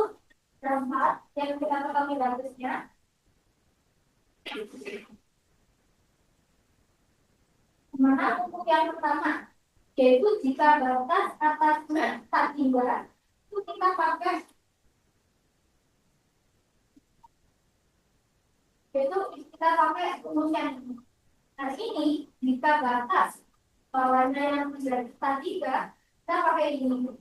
A: berempat yang kita ketahui batasnya. Mana untuk yang pertama, yaitu jika batas atasnya tak hingga, itu kita pakai rumus yang ini. Nah, ini jika batas warna yang menjadi tiga, kita pakai ini.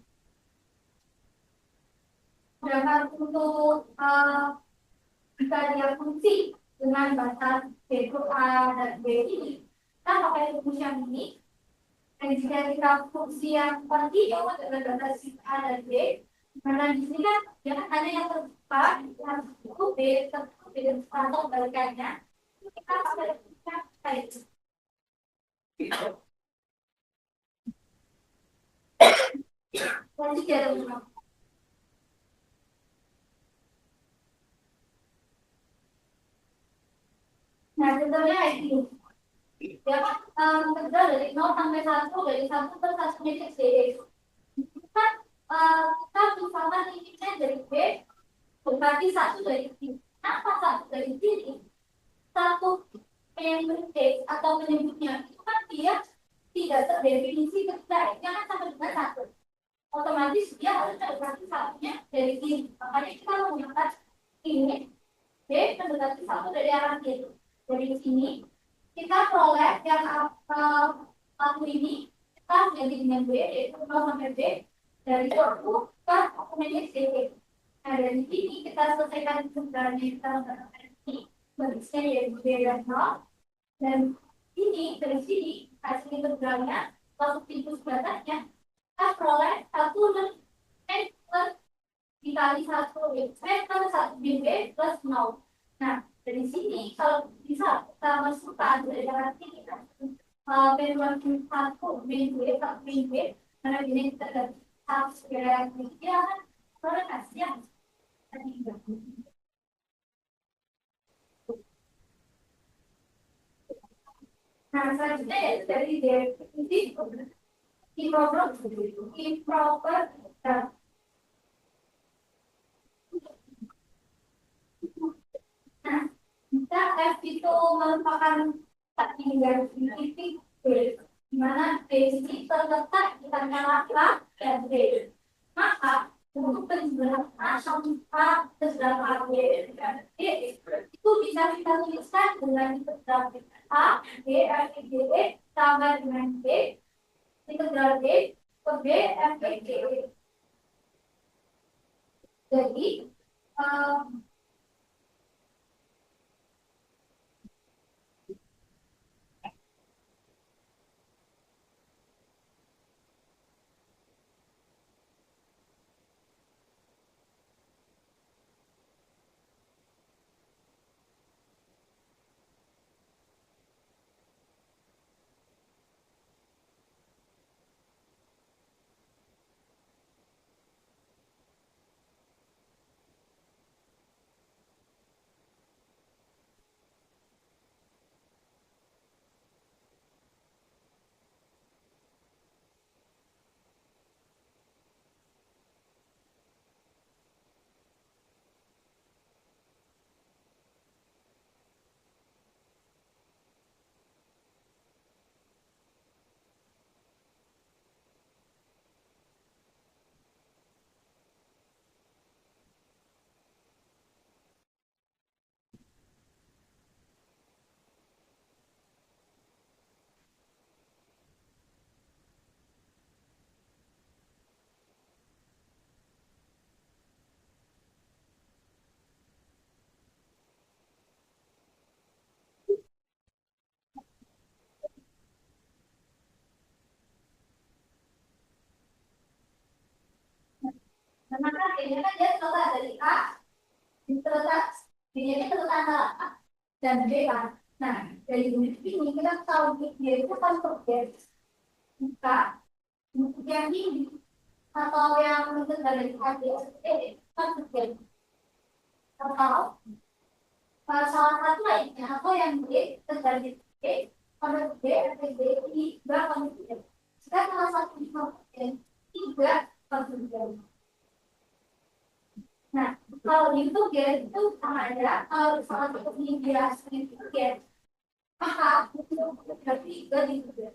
A: Sedangkan untuk jika dia fungsi dengan batas B A dan B ini, kita pakai rumus yang ini. Dan jika kita fungsi yang kontinu dengan batas A dan B, karena di sini kan ya ada yang terbuka, yang itu B, terbuka B atau balikannya, kita pakai rumus yang kayak gitu. Lanjut ya teman-teman. Nah, contohnya kayak gini. Ya kan, integral dari 0 sampai 1, dari 1 ke 1 dx dx. Kan kita misalkan limitnya dari B, berarti 1 dari sini. Apa 1 dari sini? 1 menyebut X atau menyebutnya itu kan dia tidak terdefinisi ketika X-nya kan sampai dengan 1. Otomatis dia harus mendekati satunya dari sini. Makanya kita menggunakan ini B mendekati 1 dari arah kiri. Dari sini kita peroleh yang satu ini kita ganti dengan B, yaitu 0 sampai B dari 1 ke menjadi C. Nah dari sini kita selesaikan sebenarnya kita menggunakan ini barisnya yaitu B dan 0. Dan ini dari sini hasil integralnya masuk pintu sebatasnya kita peroleh 1 dan N plus dikali 1 N plus 1 B plus 0. Nah dari sini kalau bisa kita masukkan dari dalam sini B1 1 B2 1 B2 karena ini kita dapat satu sebagai dia kan korelasinya tadi. Nah selanjutnya yaitu dari definisi improper. Nah, jika F itu merupakan tak tinggal di titik B, di mana B ini terletak di antara A dan B. Maka untuk penjelasan A sampai A terhadap A B dan D itu bisa kita tuliskan dengan integral A B F G E tambah dengan B integral D ke B F G E. Jadi karena kan ini kan dia terletak dari A terletak ini terletak antara A dan B kan. Nah dari unit ini kita tahu dia itu kan terjadi jika yang ini atau yang dari A B C kan terjadi atau salah satu lainnya atau yang B terjadi B pada B atau B ini berapa mungkin? Jika salah satu tiga terjadi. Nah, kalau itu dia itu sama aja. Kalau salah satu ini dia itu dia, maka itu berarti tiga juga.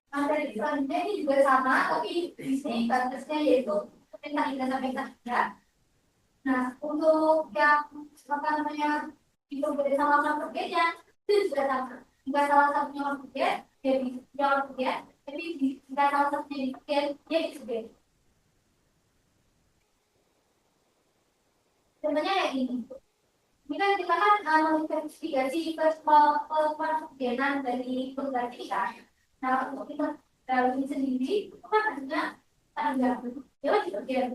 A: Nah, dari selanjutnya ini juga sama, tapi di sini batasnya yaitu tentang 3 sampai 3. Nah, untuk yang apa namanya itu bersama sama berbeda itu sudah sama. Jika salah satunya berbeda, jadi jawab berbeda. Tapi jika salah satunya berbeda, dia disebut. Contohnya kayak gini. Ini kan kita kan menginvestigasi kepribadian dari pengganti kan. Nah, untuk kita dalam sendiri, itu kan hanya tanggal. Dia wajib bagian.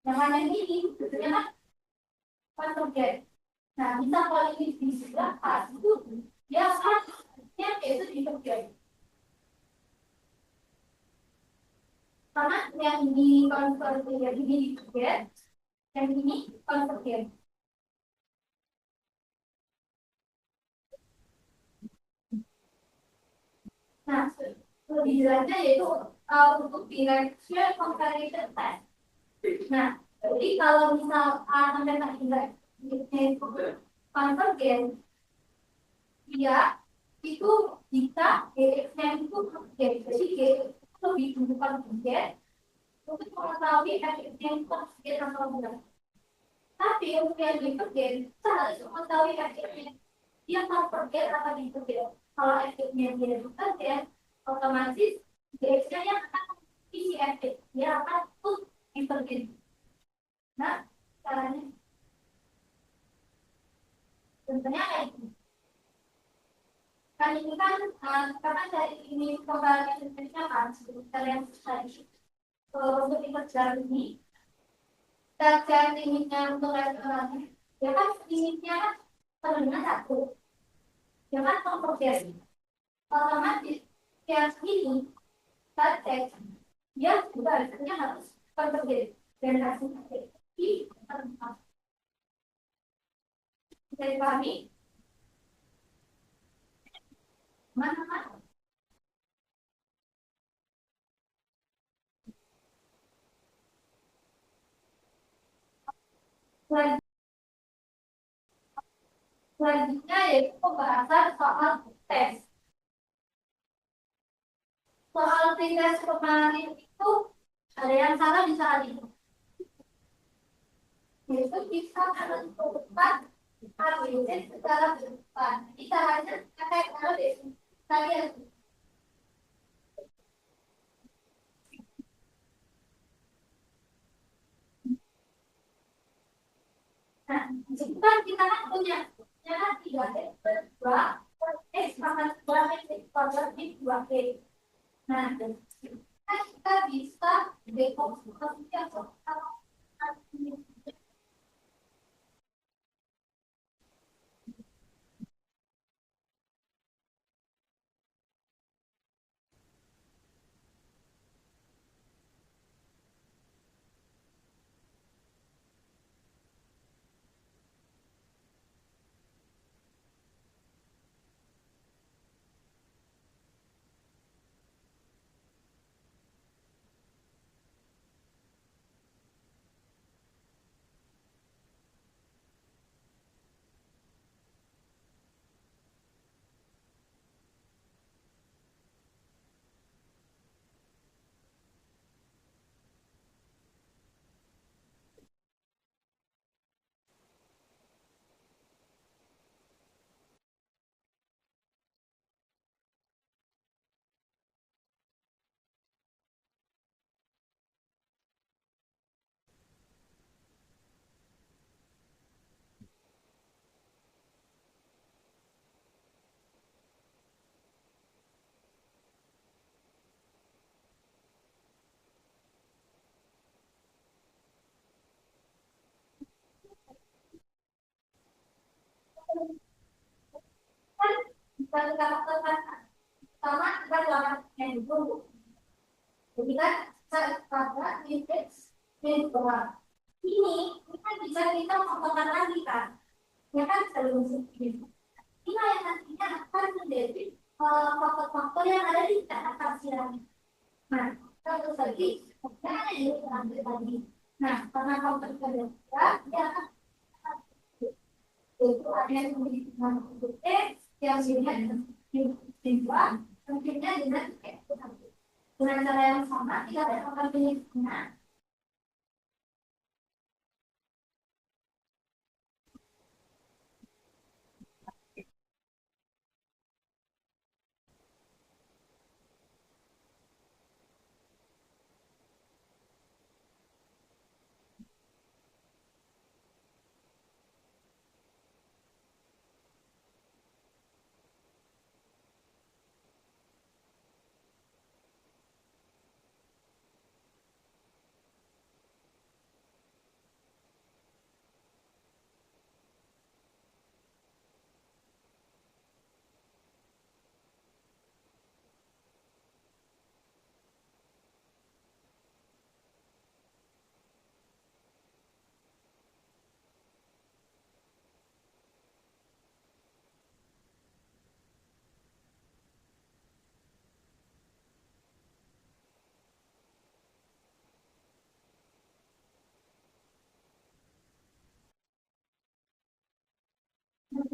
A: Yang mana ini, sebetulnya kan bagian. Nah, bisa kalau ini disebelah pas itu, dia kan, dia itu di bagian. Karena yang di konversi ini di bagian, yang ini konversi. Nah, lebih jelasnya yaitu untuk direction comparison test. Nah, jadi kalau misal A sampai tadi itu konvergen, dia itu jika GX-nya itu konvergen. Jadi GX itu lebih untuk konvergen untuk mengetahui efeknya itu konvergen atau enggak. Tapi untuk yang divergen, kita harus mengetahui efeknya dia konvergen atau divergen. Kalau efeknya dia divergen, otomatis GX-nya yang akan isi efek, dia akan pun divergen. Nah, caranya contohnya kayak gini. Kan ini kan karena dari ini pembagian Indonesia kan sebentar yang tadi untuk ikut jalan ini dan limitnya untuk restorannya ya kan limitnya kan penuhnya satu ya kan kontroversi otomatis yang ini budget dia juga harusnya harus kontroversi dan hasilnya di tempat dari kami mana selanjutnya yaitu pembahasan soal tes. Soal tes kemarin itu ada yang salah bisa ini. Yaitu kita menentukan ABC secara berdepan. Jadi caranya kayak kalau kalian. Nah, itu kan kita kan punya tiga dua sama dua di dua P. Nah, kan kita bisa dekomposisi atau kan bisa kita lakukan sama kita lakukan yang dulu. Jadi kan pada indeks bawah ini kan bisa kita mengembangkan lagi kan, ya kan selalu seperti ini. Ini yang nantinya akan menjadi faktor-faktor yang ada di ketersediaan. Nah, terus lagi, karena ini diambil tadi. Nah, karena faktor ketersediaan, dia akan itu ada yang dengan yang dilihat di dua, tentunya dengan cara yang sama kita akan pilih. Nah,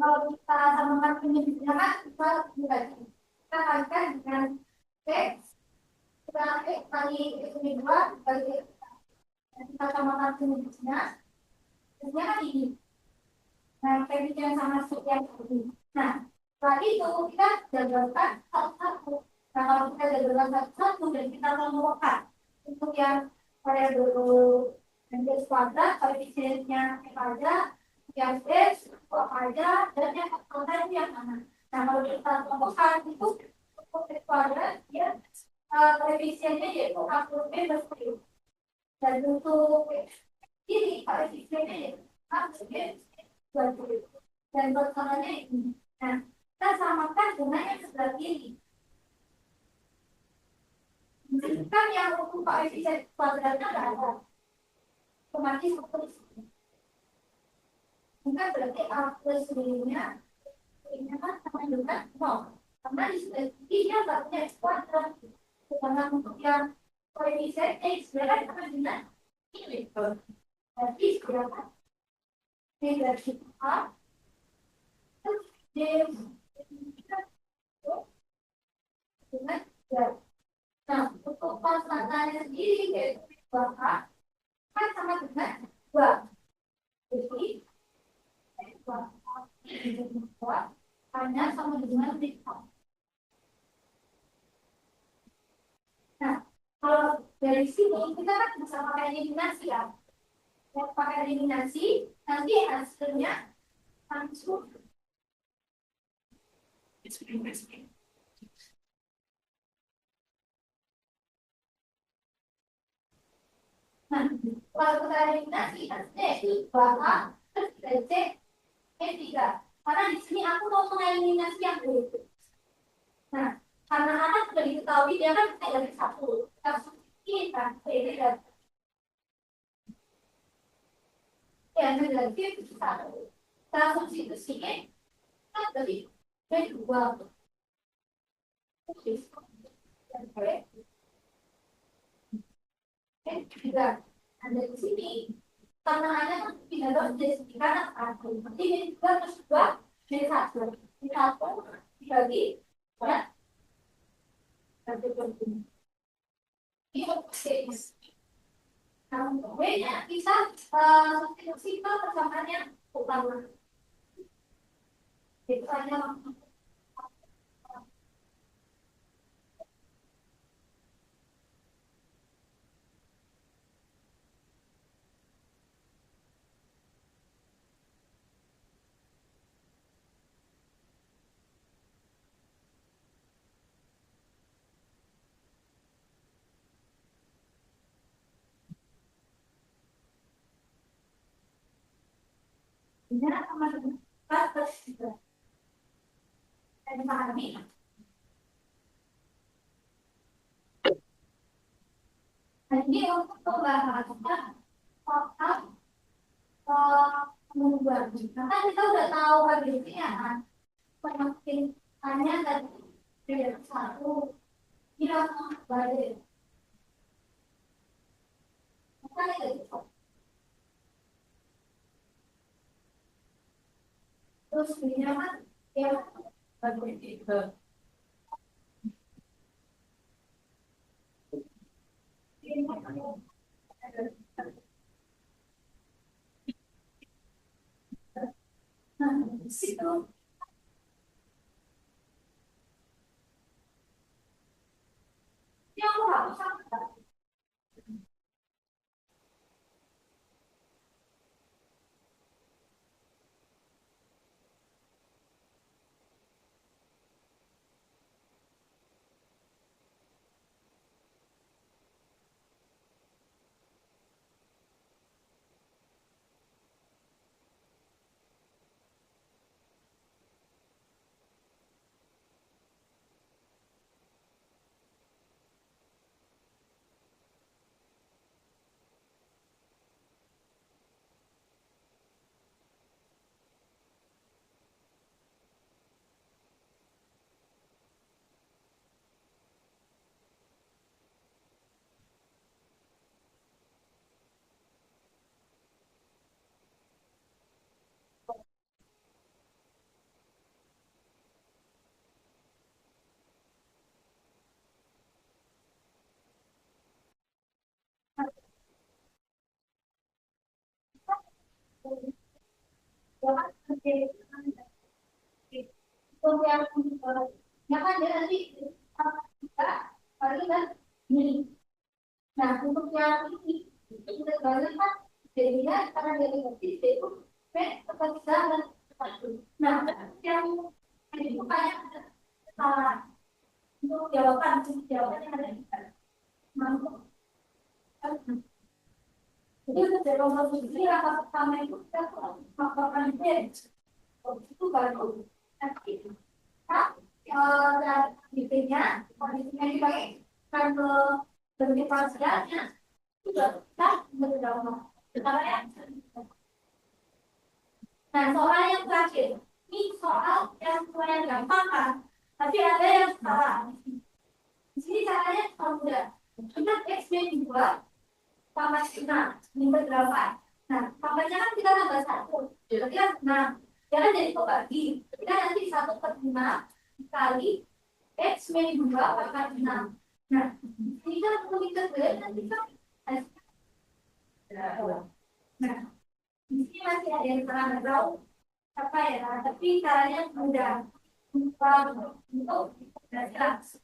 A: kalau kita samakan penyebutnya kan kita berarti kita kalikan dengan X kita X kali X ini dua kali kita samakan penyebutnya hasilnya kan ini. Nah prediksi yang sama sekian ini. Nah setelah itu kita jabarkan satu-satu. Nah kalau kita jabarkan satu-satu dan kita kelompokkan untuk yang variabel X kuadrat koefisiennya X aja yang X apa aja dan yang konten yang mana. Nah kalau kita kelompokkan itu untuk X kuadrat ya koefisiennya yaitu A plus B plus C dan untuk ini koefisiennya yaitu A plus B plus C dan persamaan ini. Nah kita samakan dengan yang sebelah kiri. Kan yang untuk koefisien kuadratnya nggak ada, otomatis terus. Bukan berarti A plus B-nya ini kan sama dengan 0. Karena di sebelah kiri dia nggak punya X kuadrat. Sedangkan untuk yang koefisien X berarti sama dengan ini. Berarti berapa? Negatif A plus D dengan 3. Nah, untuk konstantannya sendiri yaitu bahwa kan sama dengan 2. Jadi, 2 hanya sama dengan 3. Nah, kalau dari sini kita kan bisa pakai eliminasi ya. Ya, pakai eliminasi, nanti hasilnya langsung. Nah, kalau kita eliminasi hasilnya itu bahwa C E3. Karena di sini aku mau mengeliminasi yang itu. Nah, karena anak sudah diketahui dia kan tidak dari satu. Kita beda. Ya, negatif satu. Kita substitusinya kan dari B2. Juga ada di sini. Karena hanya tidak harus disebutkan satu. Nanti ini juga terus dua, jadi satu. Ini satu dibagi. Ya. Satu begini. Ini oke. Nah, untuk B-nya bisa substitusi ke persamaannya utama. Itu saja. Ini sama dengan batas juga. Dan memahami. Nah, ini untuk pembahasannya total mengubah. Karena kita udah tahu hasilnya kan. Semakin hanya tadi beda satu. Kita mau balik. Maka itu. Terus ini kan ya balik itu. Nah, di situ yang harus Untuk yang ya kan dia nanti kita paling kan ini. Nah untuk yang ini kita balik kan jadinya karena dari itu tempat jalan. Nah yang itu kayak salah untuk jawaban yang ada di sana. Nah, jadi untuk jawaban sendiri apa pertama itu kita melakukan itu baru nanti detailnya kondisinya dipakai karena bentuk pasiennya juga kita berdampak. Caranya, nah soal yang terakhir, ini soal yang lumayan gampang kan, tapi ada yang salah. Di sini caranya kalau mudah, kita X dibuat tambah 6 ini berapa? Nah, tambahnya kan kita tambah 1. Jadi kan 6. Ya kan jadi kebagi. Kita nanti 1/5 kali X min 2 pangkat 6. Nah, ini kan perlu kita beli nanti kan. Nah, di sini masih ada yang terang tahu apa ya, tapi caranya mudah. Untuk jelas.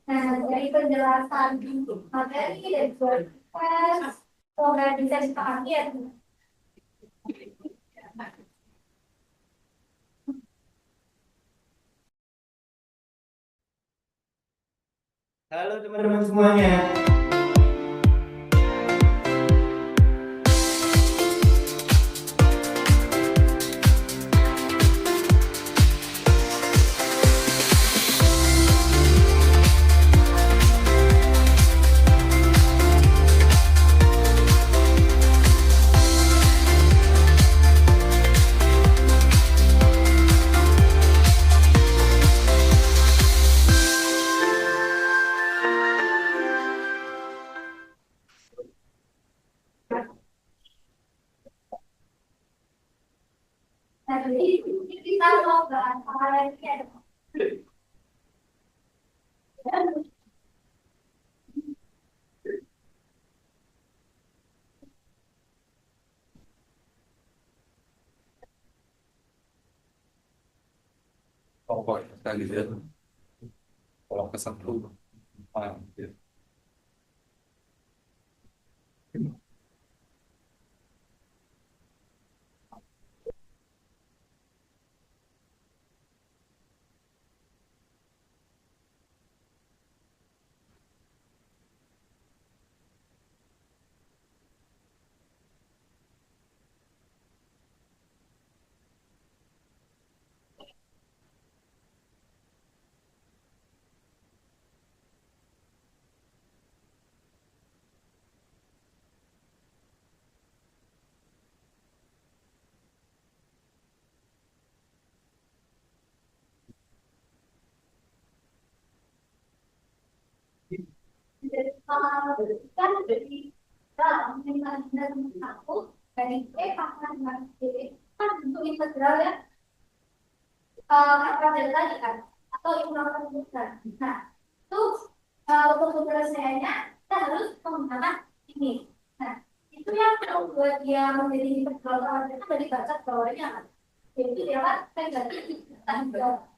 A: Nah, dari penjelasan materi dan kualitas program bisa dipahami ya.
B: Halo teman-teman semuanya.
A: Nah, jadi kita mau bahas hal lainnya.
C: Pokok sekali dia kalau kesatu gitu.
A: Kan dari dalam dengan aku dari pangkat dengan B kan bentuk integral ya apa tadi kan atau integral besar. Nah, itu untuk penyelesaiannya kita harus menggunakan ini. Nah, itu yang membuat dia menjadi integral itu dari baca bawahnya kan. Jadi dia kan ganti tanggal.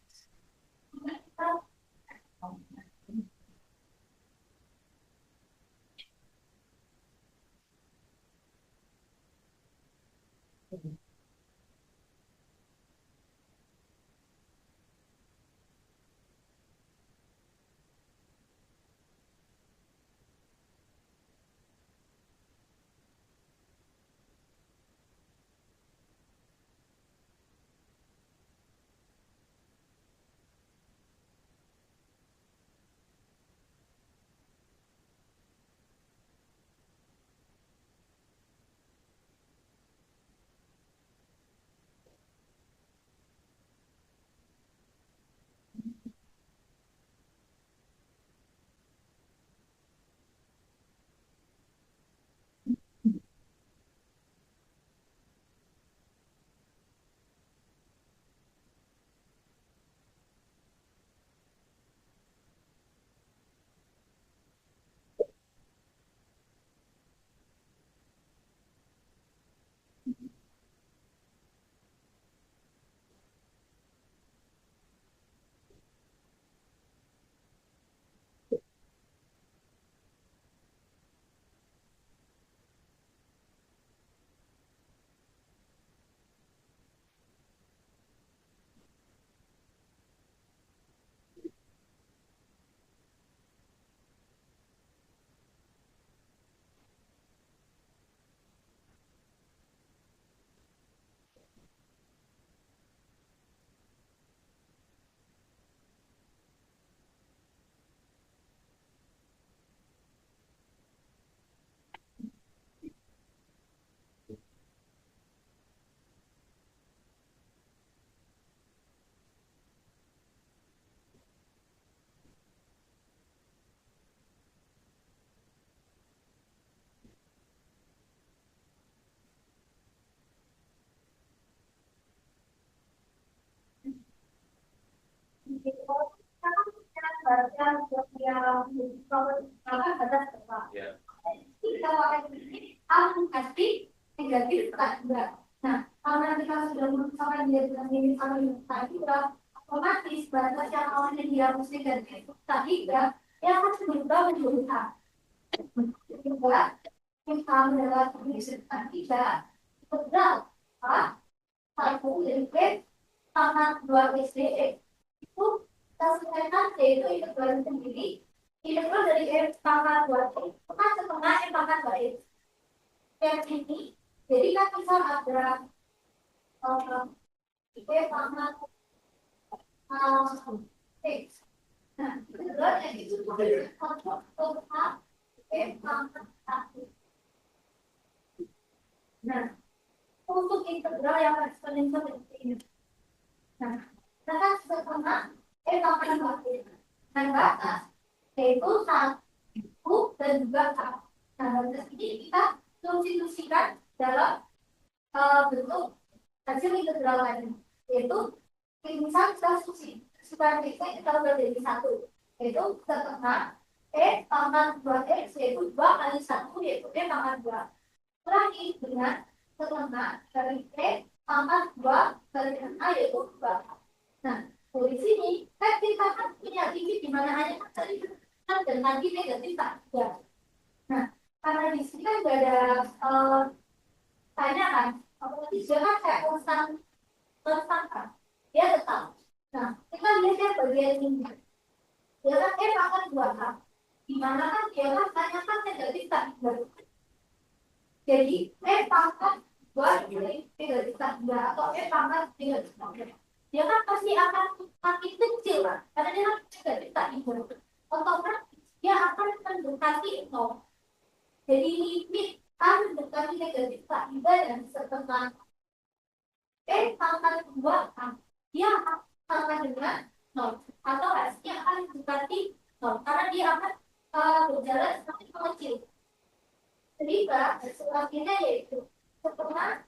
A: baca yang batas terbang.
C: Ya.
A: Kita pakai ini aplikasi negatif tak juga. Nah, kalau nanti kita sudah merupakan dia dengan ini sama tadi udah otomatis batas yang awalnya dia harus negatif tadi udah yang akan berubah menjadi A. Juga kita adalah kondisi tidak berbeda satu LP sama dua SDE itu kita selesaikan yaitu integral sendiri integral dari F pangkat 2 kan setengah F pangkat 2 F ini jadi kan bisa ada F pangkat X nah integral yang itu total F pangkat 1 nah untuk integral yang eksponensial seperti ini. Nah, kan setengah pangkat 2 dan batas yaitu 1 dan juga A. Nah, batas ini kita substitusikan dalam bentuk hasil integral lain yaitu misal kita substitusikan kita udah jadi 1 yaitu setengah pangkat 2X yaitu 2 kali 1 yaitu pangkat 2 kurangi dengan setengah dari pangkat 2 kali A yaitu 2. Nah, dari sini kan kita kan punya limit di mana hanya tadi kan dan lagi negatif tak ada. Nah, karena di sini kan nggak ada tanya kan, otomatis dia kan kayak konstan kan, dia tetap. Nah, kita lihat ya bagian ini, dia kan pangkat 2A, di mana kan dia kan tanya kan negatif tak ada. Jadi pangkat 2 negatif tak ada atau pangkat negatif tak ada. Dia kan pasti akan makin kecil lah, karena dia kan negatif tak ada. Otomatis dia akan mendekati 0. Jadi limit kan mendekati negatif tak ada dan setengah pangkat 2 dia akan sama dengan 0 atau hasilnya akan mendekati 0 karena dia akan berjalan semakin mengecil. Jadi selanjutnya yaitu setengah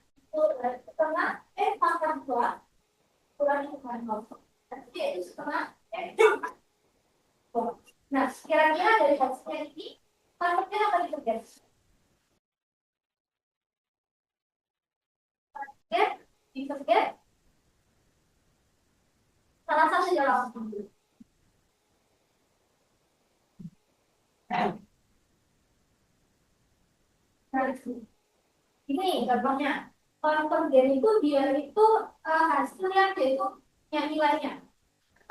A: pangkat 2 kurangi dengan 0. Jadi yaitu setengah pangkat 2. Nah, kira-kira dari hasilnya ini kontaknya apa dikejar? Dikejar salah satu jalan. Ini gampangnya. Konvergen itu dia itu hasilnya yaitu yang nilainya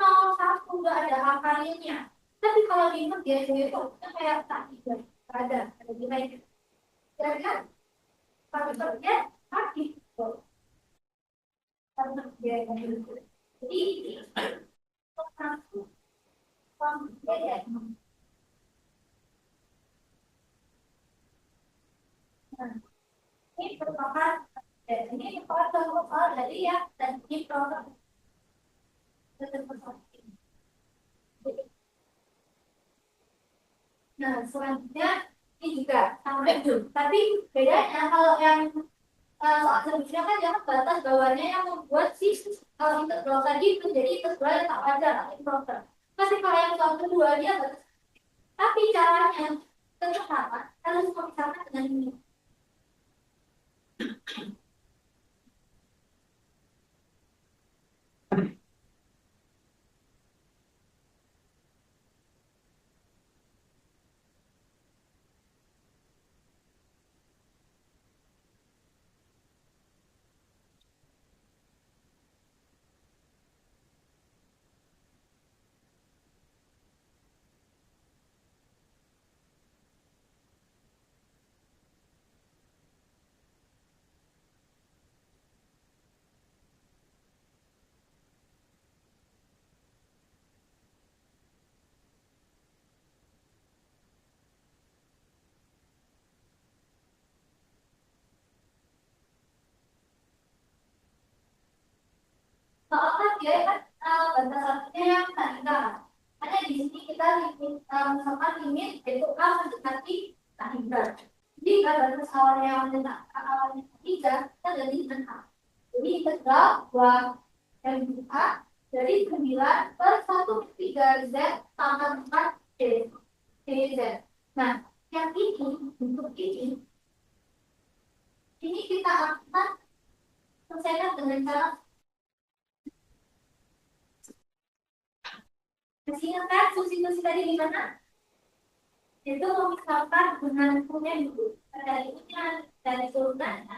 A: 0,1 nggak ada angkanya. Tapi kalau di konvergen itu kayak tak ada nilainya. Kira-kira konvergen aktif. Konvergen itu. Jadi ini 0,1 konvergen. Ini merupakan ini merupakan dari ya dan ini produk nah selanjutnya ini juga sama itu tapi bedanya kalau yang soal sebelumnya kan yang batas bawahnya yang membuat si integral tadi menjadi integral yang tak wajar atau improper masih kalau yang soal kedua dia batas tapi caranya tetap sama harus memisahkan dengan ini. Soalnya dia kan batasannya yang tanda. Ada di sini kita limit misalkan limit yaitu A mendekati tahibah. Jadi kalau batas awalnya yang mendekati awalnya 3 kita ganti dengan A. Jadi integral 2 dari A Jadi 9 per 1/3 Z tambah 4 DZ. Nah, yang ini, untuk ini kita akan selesaikan dengan cara kan substitusi tadi di mana? Itu memisahkan dengan punya dulu. Dari punya, dari turunan.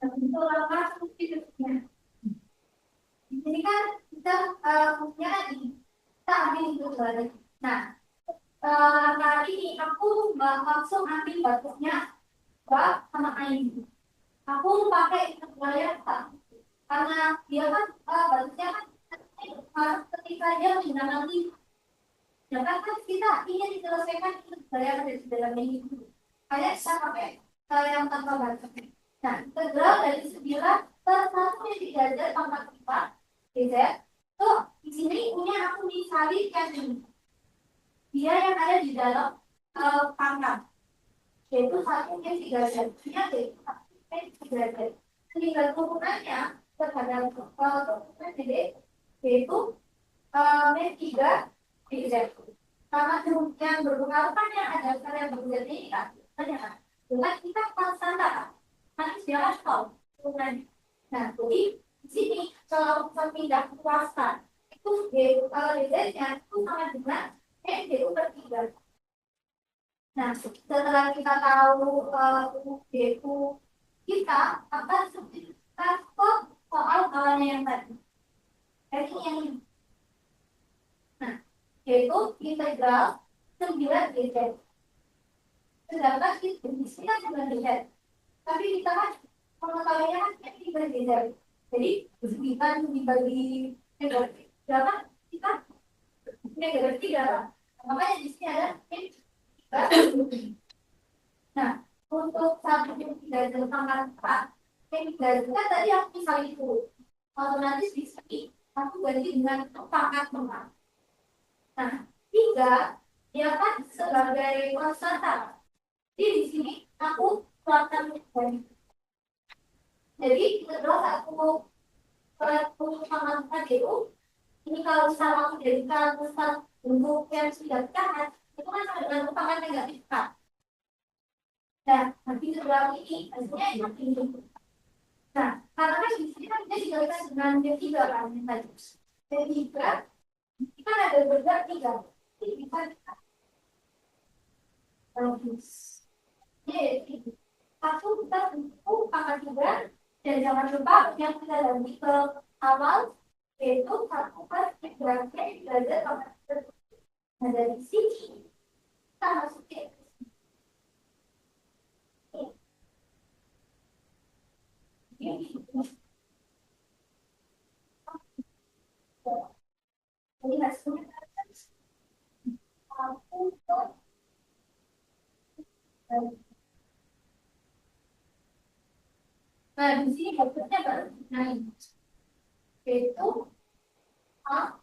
A: Itu langkah substitusinya. Di sini kan kita punya ini, kita ambil itu balik. Nah, kali ini aku langsung ambil batasnya bab sama ini. Aku pakai layar tak, karena dia kan batasnya kan ketika dia menggunakan link. Jangan kan kita ingin diselesaikan itu layar dari dalam ini. Kayak bisa pakai yang tanpa batas. Nah, integral dari 9 per 1/3 pangkat 4 DZ. Tuh, di sini punya aku misalnya yang ini. Dia yang ada di dalam pangkat. Yaitu 1/3 Z-nya yaitu 1/3 Z. Tinggal turunannya terhadap turunan DD yaitu min 3 DZ. Karena yang berpengaruh kan yang ada yang berbeda ini kan. Dengan kita standar harus dia tahu turunannya. Nah, jadi di sini kalau pindah kuasa itu kalau DZ-nya itu sama dengan DU per 3. Nah, setelah kita tahu DU kita akan kita ke soal awalnya yang tadi. Jadi yang ini. Nah, yaitu integral 9 DZ. Sedangkan di sini kan 9 DZ. Tapi kita kan pengetahuannya kan 3 DZ. Jadi 9 dibagi negatif berapa? Kita negatif 3 kan? Makanya di sini ada nah, untuk 1/3 pangkat 4 1/3 kan tadi aku misalnya itu otomatis di sini aku ganti dengan pangkat 4. Nah, 3 dia kan sebagai konstanta. Jadi di sini aku keluarkan dari. Jadi terus aku pangkat 4 itu ini kalau misalnya aku jadikan pusat untuk yang sudah kan itu kan sama dengan pangkat negatif 4. Dan nanti sebelah ini hasilnya ini. Nah, karena kan di sini kan dia dijelaskan dengan D3 kan yang tadi. D3 ini kan ada berbeda tiga. Jadi bisa logis. Jadi satu kita butuh pangkat tiga dan jangan lupa yang kita lagi ke awal yaitu satu per tiga derajat pangkat tiga. Nah dari sini kita masukin ini. Jadi hasilnya satu per nah di sini bentuknya baru naik yaitu A.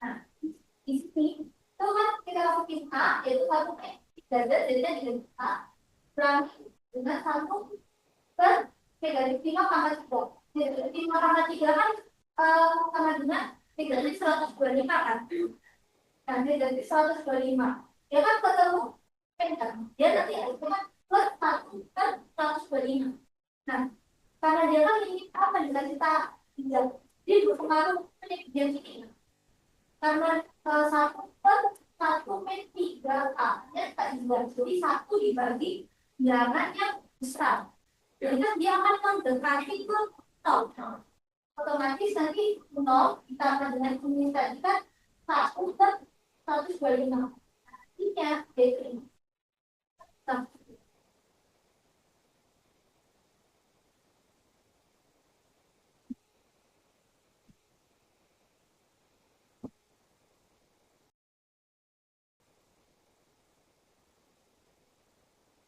A: Nah, di sini itu kan kita masukin A yaitu satu P derajat jadinya dengan A kurang dengan satu per P garis 5 pangkat 3. Jadi 5 pangkat 3 kan sama dengan P garis 125 kan. Nah, P garis 125 ya kan ketemu P kan. Dia nanti itu kan plus 1 per 125. Nah, karena dia kan ini apa dikasih tak tinggal dia berpengaruh dia sini karena satu per satu per tiga A nya tak dibagi jadi satu dibagi bilangan yang besar jadi kan dia akan mendekati ke nol otomatis nanti nol ditambah dengan ini tadi kan satu per 125 artinya D3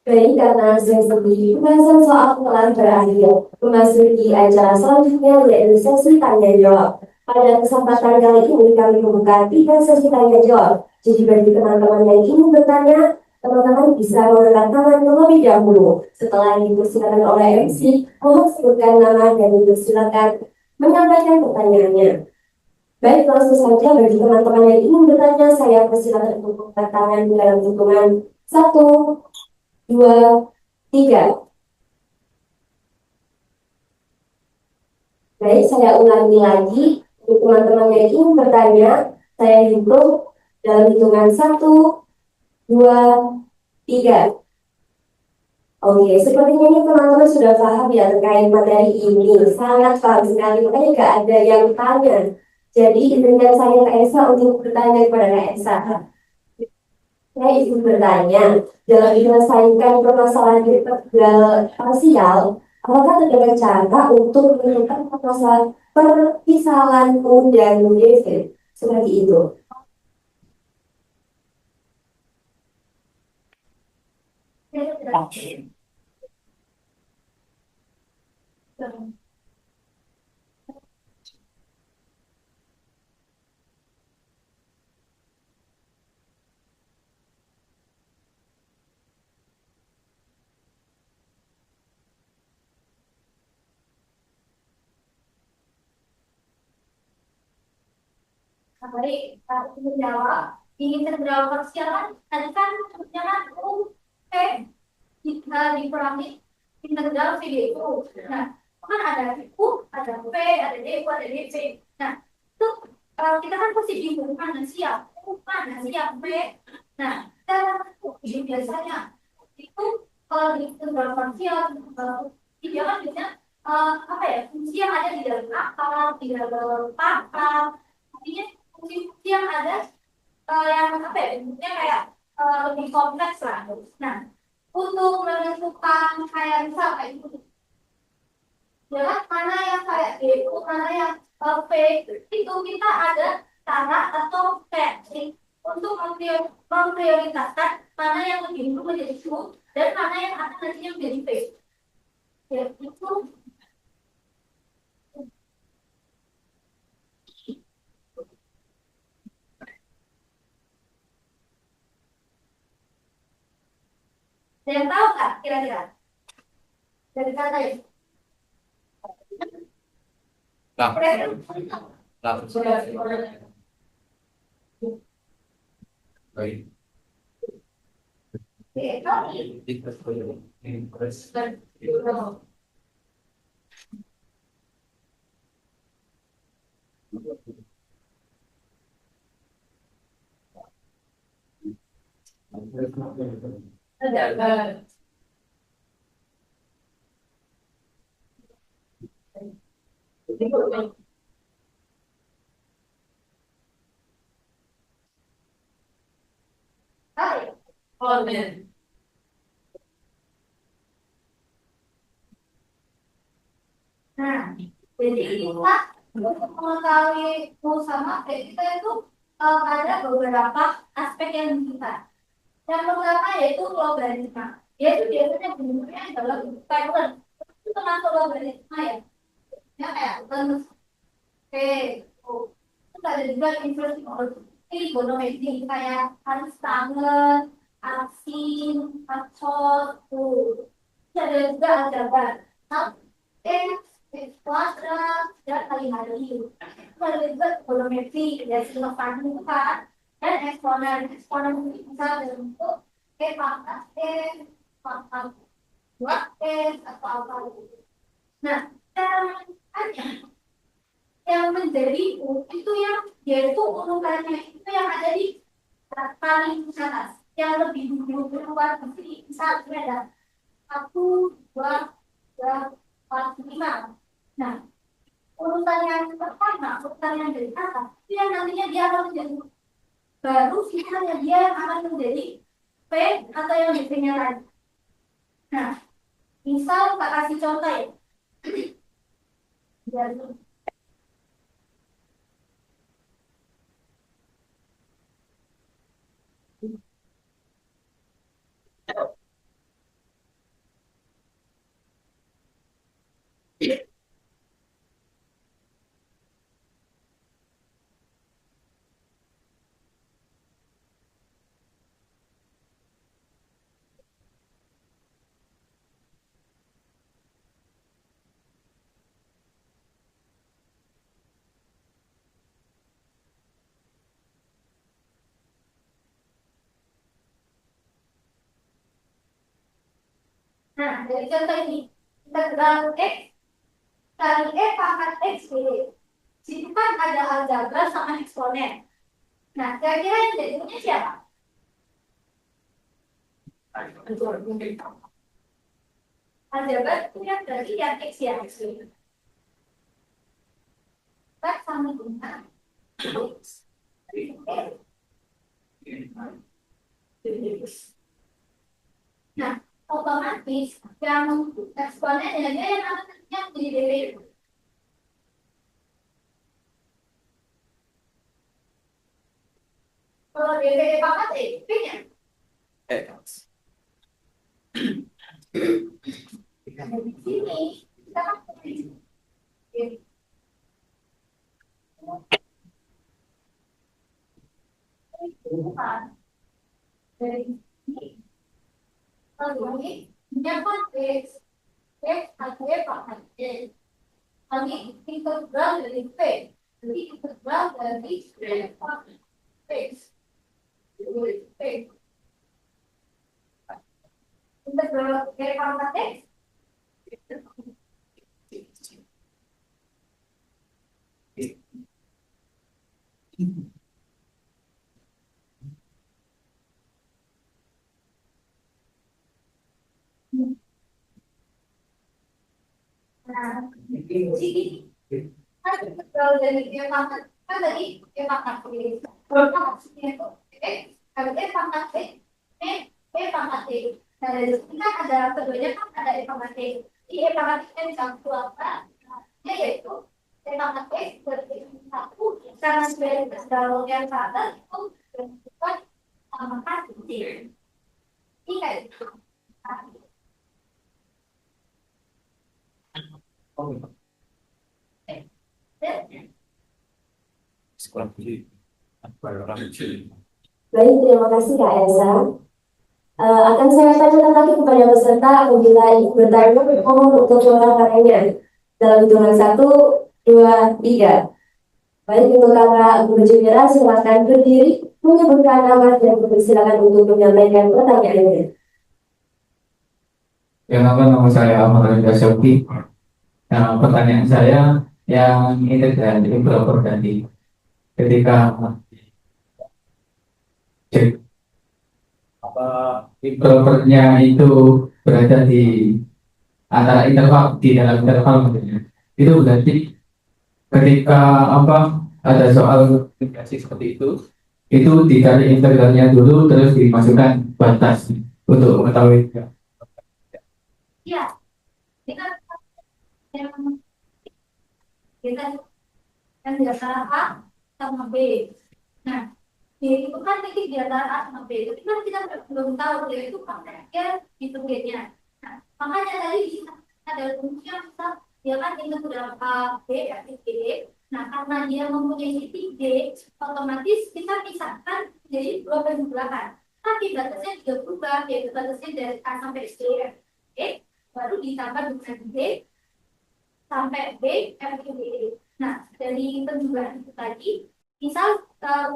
D: Baik, karena saya sendiri pembahasan soal telah berakhir. Memasuki acara selanjutnya yaitu sesi tanya jawab. Pada kesempatan kali ini kami membuka 3 sesi tanya jawab. Jadi bagi teman-teman yang ingin bertanya, teman-teman bisa mengangkat tangan terlebih dahulu. Setelah dipersilakan oleh MC, mohon sebutkan nama dan dipersilakan menyampaikan pertanyaannya. Baik, langsung saja bagi teman-teman yang ingin bertanya, saya persilakan untuk mengangkat tangan dalam hitungan 1, 2, 3. Baik, saya ulangi lagi. Untuk teman-teman yang ingin bertanya, saya hitung dalam hitungan 1, 2, 3. Oke, sepertinya ini teman-teman sudah paham ya terkait materi ini. Sangat paham sekali, makanya nggak ada yang tanya. Jadi, izinkan saya Kak Esa untuk bertanya kepada Kak Esa. Saya ingin bertanya, dalam menyelesaikan permasalahan di parsial, apakah terdapat cara untuk menemukan permasalahan perpisahan U dan UDV? Seperti itu.
A: Baik, aku menjawab. Ingin terjawab parsial tadi kan jangan U P jika dikurangi integral VDU. Nah, kan ada U, ada P, ada DU, ada DC. Nah, itu kita kan pasti bingung mana siap U, mana siap P. Nah, kita biasanya itu kalau di integral parsial dia kan biasanya apa ya fungsi yang ada di dalam akal, di dalam pangkal, artinya fungsi yang ada yang apa ya bentuknya kayak lebih kompleks lah. Nah, untuk menentukan kayak misal kayak gitu, jelas mana yang kayak gitu, mana yang V itu kita ada cara atau teknik untuk memprioritaskan mana yang lebih dulu menjadi true dan mana yang akan nantinya menjadi fake. Ya, itu ada yang tahu nggak kira-kira dari kata itu?
C: Nah,
A: Kira-kira
C: nah, baik.
A: Nah, jadi kita untuk mengetahui sama kita itu ada beberapa aspek yang kita. Yang pertama yaitu logaritma. Yaitu biasanya bentuknya adalah bentuk pattern. Itu termasuk logaritma ya. Ya kayak terus P, O. Terus ada juga inverse trigonometri kayak Einstein, arsin, akor, tuh. Terus ada juga aljabar. Nah, X kuadrat, dan kali-kali. Kalau juga trigonometri dari sinovac itu kan, dan eksponen itu bisa bentuk pangkat pangkat 2 atau apa gitu. Nah, cara menentukannya yang menjadi itu yang yaitu urutannya itu yang ada di paling atas, yang lebih dulu keluar di sini. Misalnya ada 1, 2, 3, 4, 5. Nah, urutan yang pertama, urutan yang dari atas, itu yang nantinya dia akan menjadi baru sisanya dia yang akan menjadi P atau yang definisinya tadi. Nah, misal Kak kasih contoh ya. Jadi, nah, dari contoh ini, integral X kali pangkat X dulu. Situ kan ada aljabar sama eksponen. Nah, kira-kira yang jadinya siapa? Aljabar itu yang berarti yang X ya. Kan sama dengan nah, otomatis yang eksponen ya dia yang namanya menjadi derivatif. Kalau derivatif pangkat X-nya
C: X.
A: di sini kita kan dari sini lalu ini menyangkut X atau pangkat X. Kami integral dari P, jadi integral dari X. P. Integral dari pangkat X. Nah, jadi kan integral dari pangkat kan tadi pangkat X. Kalau maksudnya itu X, kalau pangkat X, pangkat X. Nah, dari sini kan ada keduanya kan ada pangkat X. Di pangkat X yang bisa keluar, yaitu tema B berarti satu karena sebagai dalam yang sama itu bukan sama kecil. Ini kayak gitu.
C: Oh, sekolah kecil. Orang kecil.
D: Baik, terima kasih Kak Elsa. Akan saya tanyakan lagi kepada peserta apabila bertanya mohon untuk mengatakannya dalam hitungan 1, 2, 3. Baik, untuk kakak guru junior silakan berdiri, menyebutkan nama dan silakan untuk menyampaikan pertanyaannya.
E: Nama saya Ahmad Rida Syauki. Nah, pertanyaan saya yang integral developer tadi, ketika cek
C: Apa
E: developernya itu berada di antara interval, di dalam interval maksudnya, itu berarti ketika ada soal aplikasi seperti itu dicari integralnya dulu terus dimasukkan batas untuk mengetahui.
A: Iya, ini kan yang kita yang di antara A sama B. Nah, B itu kan titik di antara A sama B. Tapi kan kita belum tahu dia itu prakteknya itu B-nya. Nah, makanya tadi di sini ada rumusnya bisa dia kan integral A B titik D. Nah, karena dia mempunyai titik D, otomatis kita pisahkan jadi dua belahan. Tapi batasnya juga berubah, yaitu batasnya dari A sampai C, baru ditambah dengan D sampai B, F, G, D. Nah, dari penjumlahan itu tadi, misal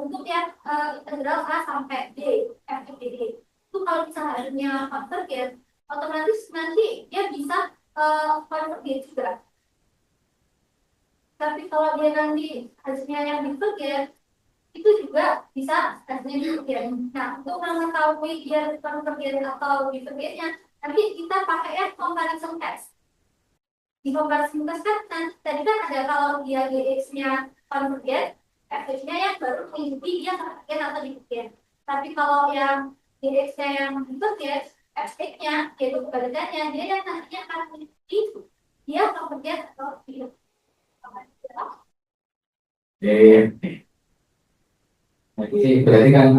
A: untuk yang integral A sampai D, F, G, D, itu kalau misalnya converge, otomatis nanti dia bisa converge juga. Tapi kalau dia nanti hasilnya yang divergen, itu juga bisa hasilnya divergen. Nah, untuk mengetahui dia convergen atau divergennya, nanti kita pakai comparison test. Di comparison test kan tadi kan ada kalau dia dx-nya convergen, f-nya yang baru mengikuti dia convergen atau divergen. Tapi kalau yang dx-nya yang divergen, f-nya yaitu kebalikannya, dia yang nantinya akan mengikuti dia convergen atau divergen.
E: Jadi berarti kan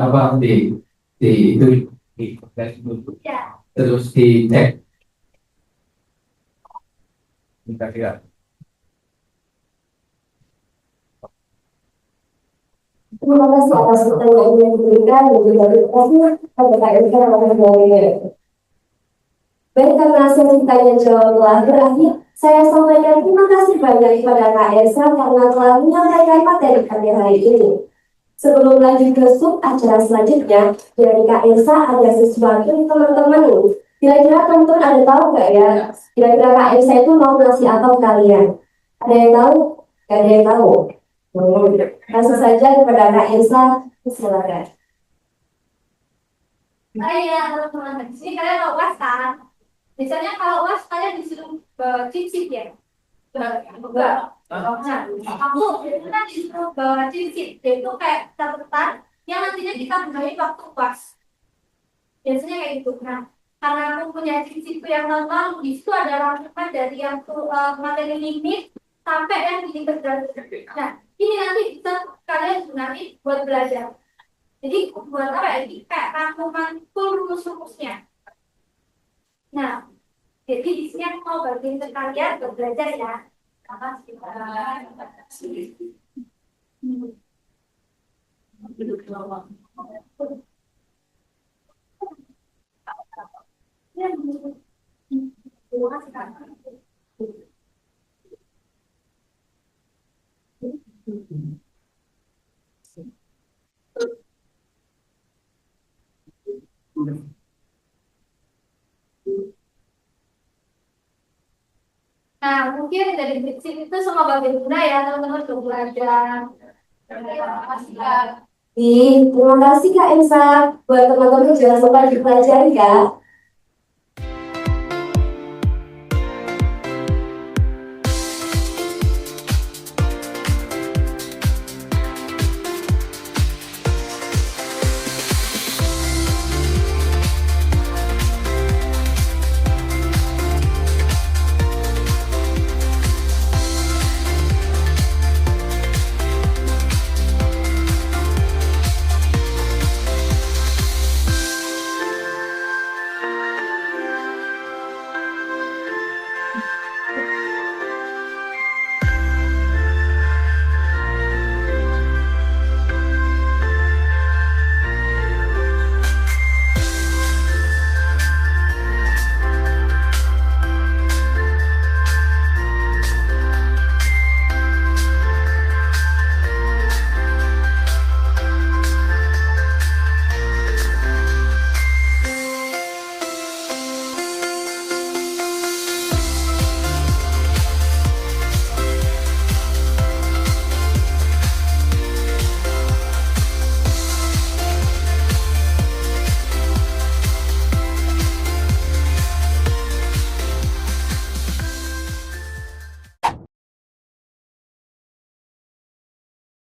E: itu
A: Ya.
E: terus dicek.
C: kira-kira
D: Terima kasih atas pertanyaan yang diberikan dan juga terima kasih kepada Kak Elsa yang akan menjawabnya. Baik, karena sesi tanya jawab telah berakhir, saya sampaikan terima kasih banyak kepada Kak Elsa karena telah menyampaikan materi kami hari ini. Sebelum lanjut ke sub acara selanjutnya, dari Kak Elsa ada sesuatu teman-teman. Kira-kira teman-teman ada tahu nggak ya? Kira-kira Kak Elsa itu mau ngasih apa ke kalian? Ada yang tahu? Gak ada yang tahu? Langsung saja kepada Kak Elsa, silakan.
A: Iya, teman-teman. Di sini kalian mau UAS kan? Biasanya kalau UAS kalian disuruh cicip ya? Enggak. Nah, aku kan disuruh bawa cicip. Itu kayak catatan yang nantinya kita gunain waktu UAS. Biasanya kayak gitu. Nah, karena aku punya cicip yang lalu, di situ ada rangkuman dari yang materi limit sampai yang integral. Nah, ini nanti bisa kalian gunain buat belajar. Jadi buat apa ya? Kayak rangkuman full rumus-rumusnya. Nah, jadi di sini aku mau bagiin ke kalian buat belajar ya. Nah, mungkin dari sini itu semua bagian guna ya, teman-teman untuk belajar. Terima kasih ya.
D: Terima kasih Kak Elsa. Buat teman-teman jangan lupa dipelajari ya.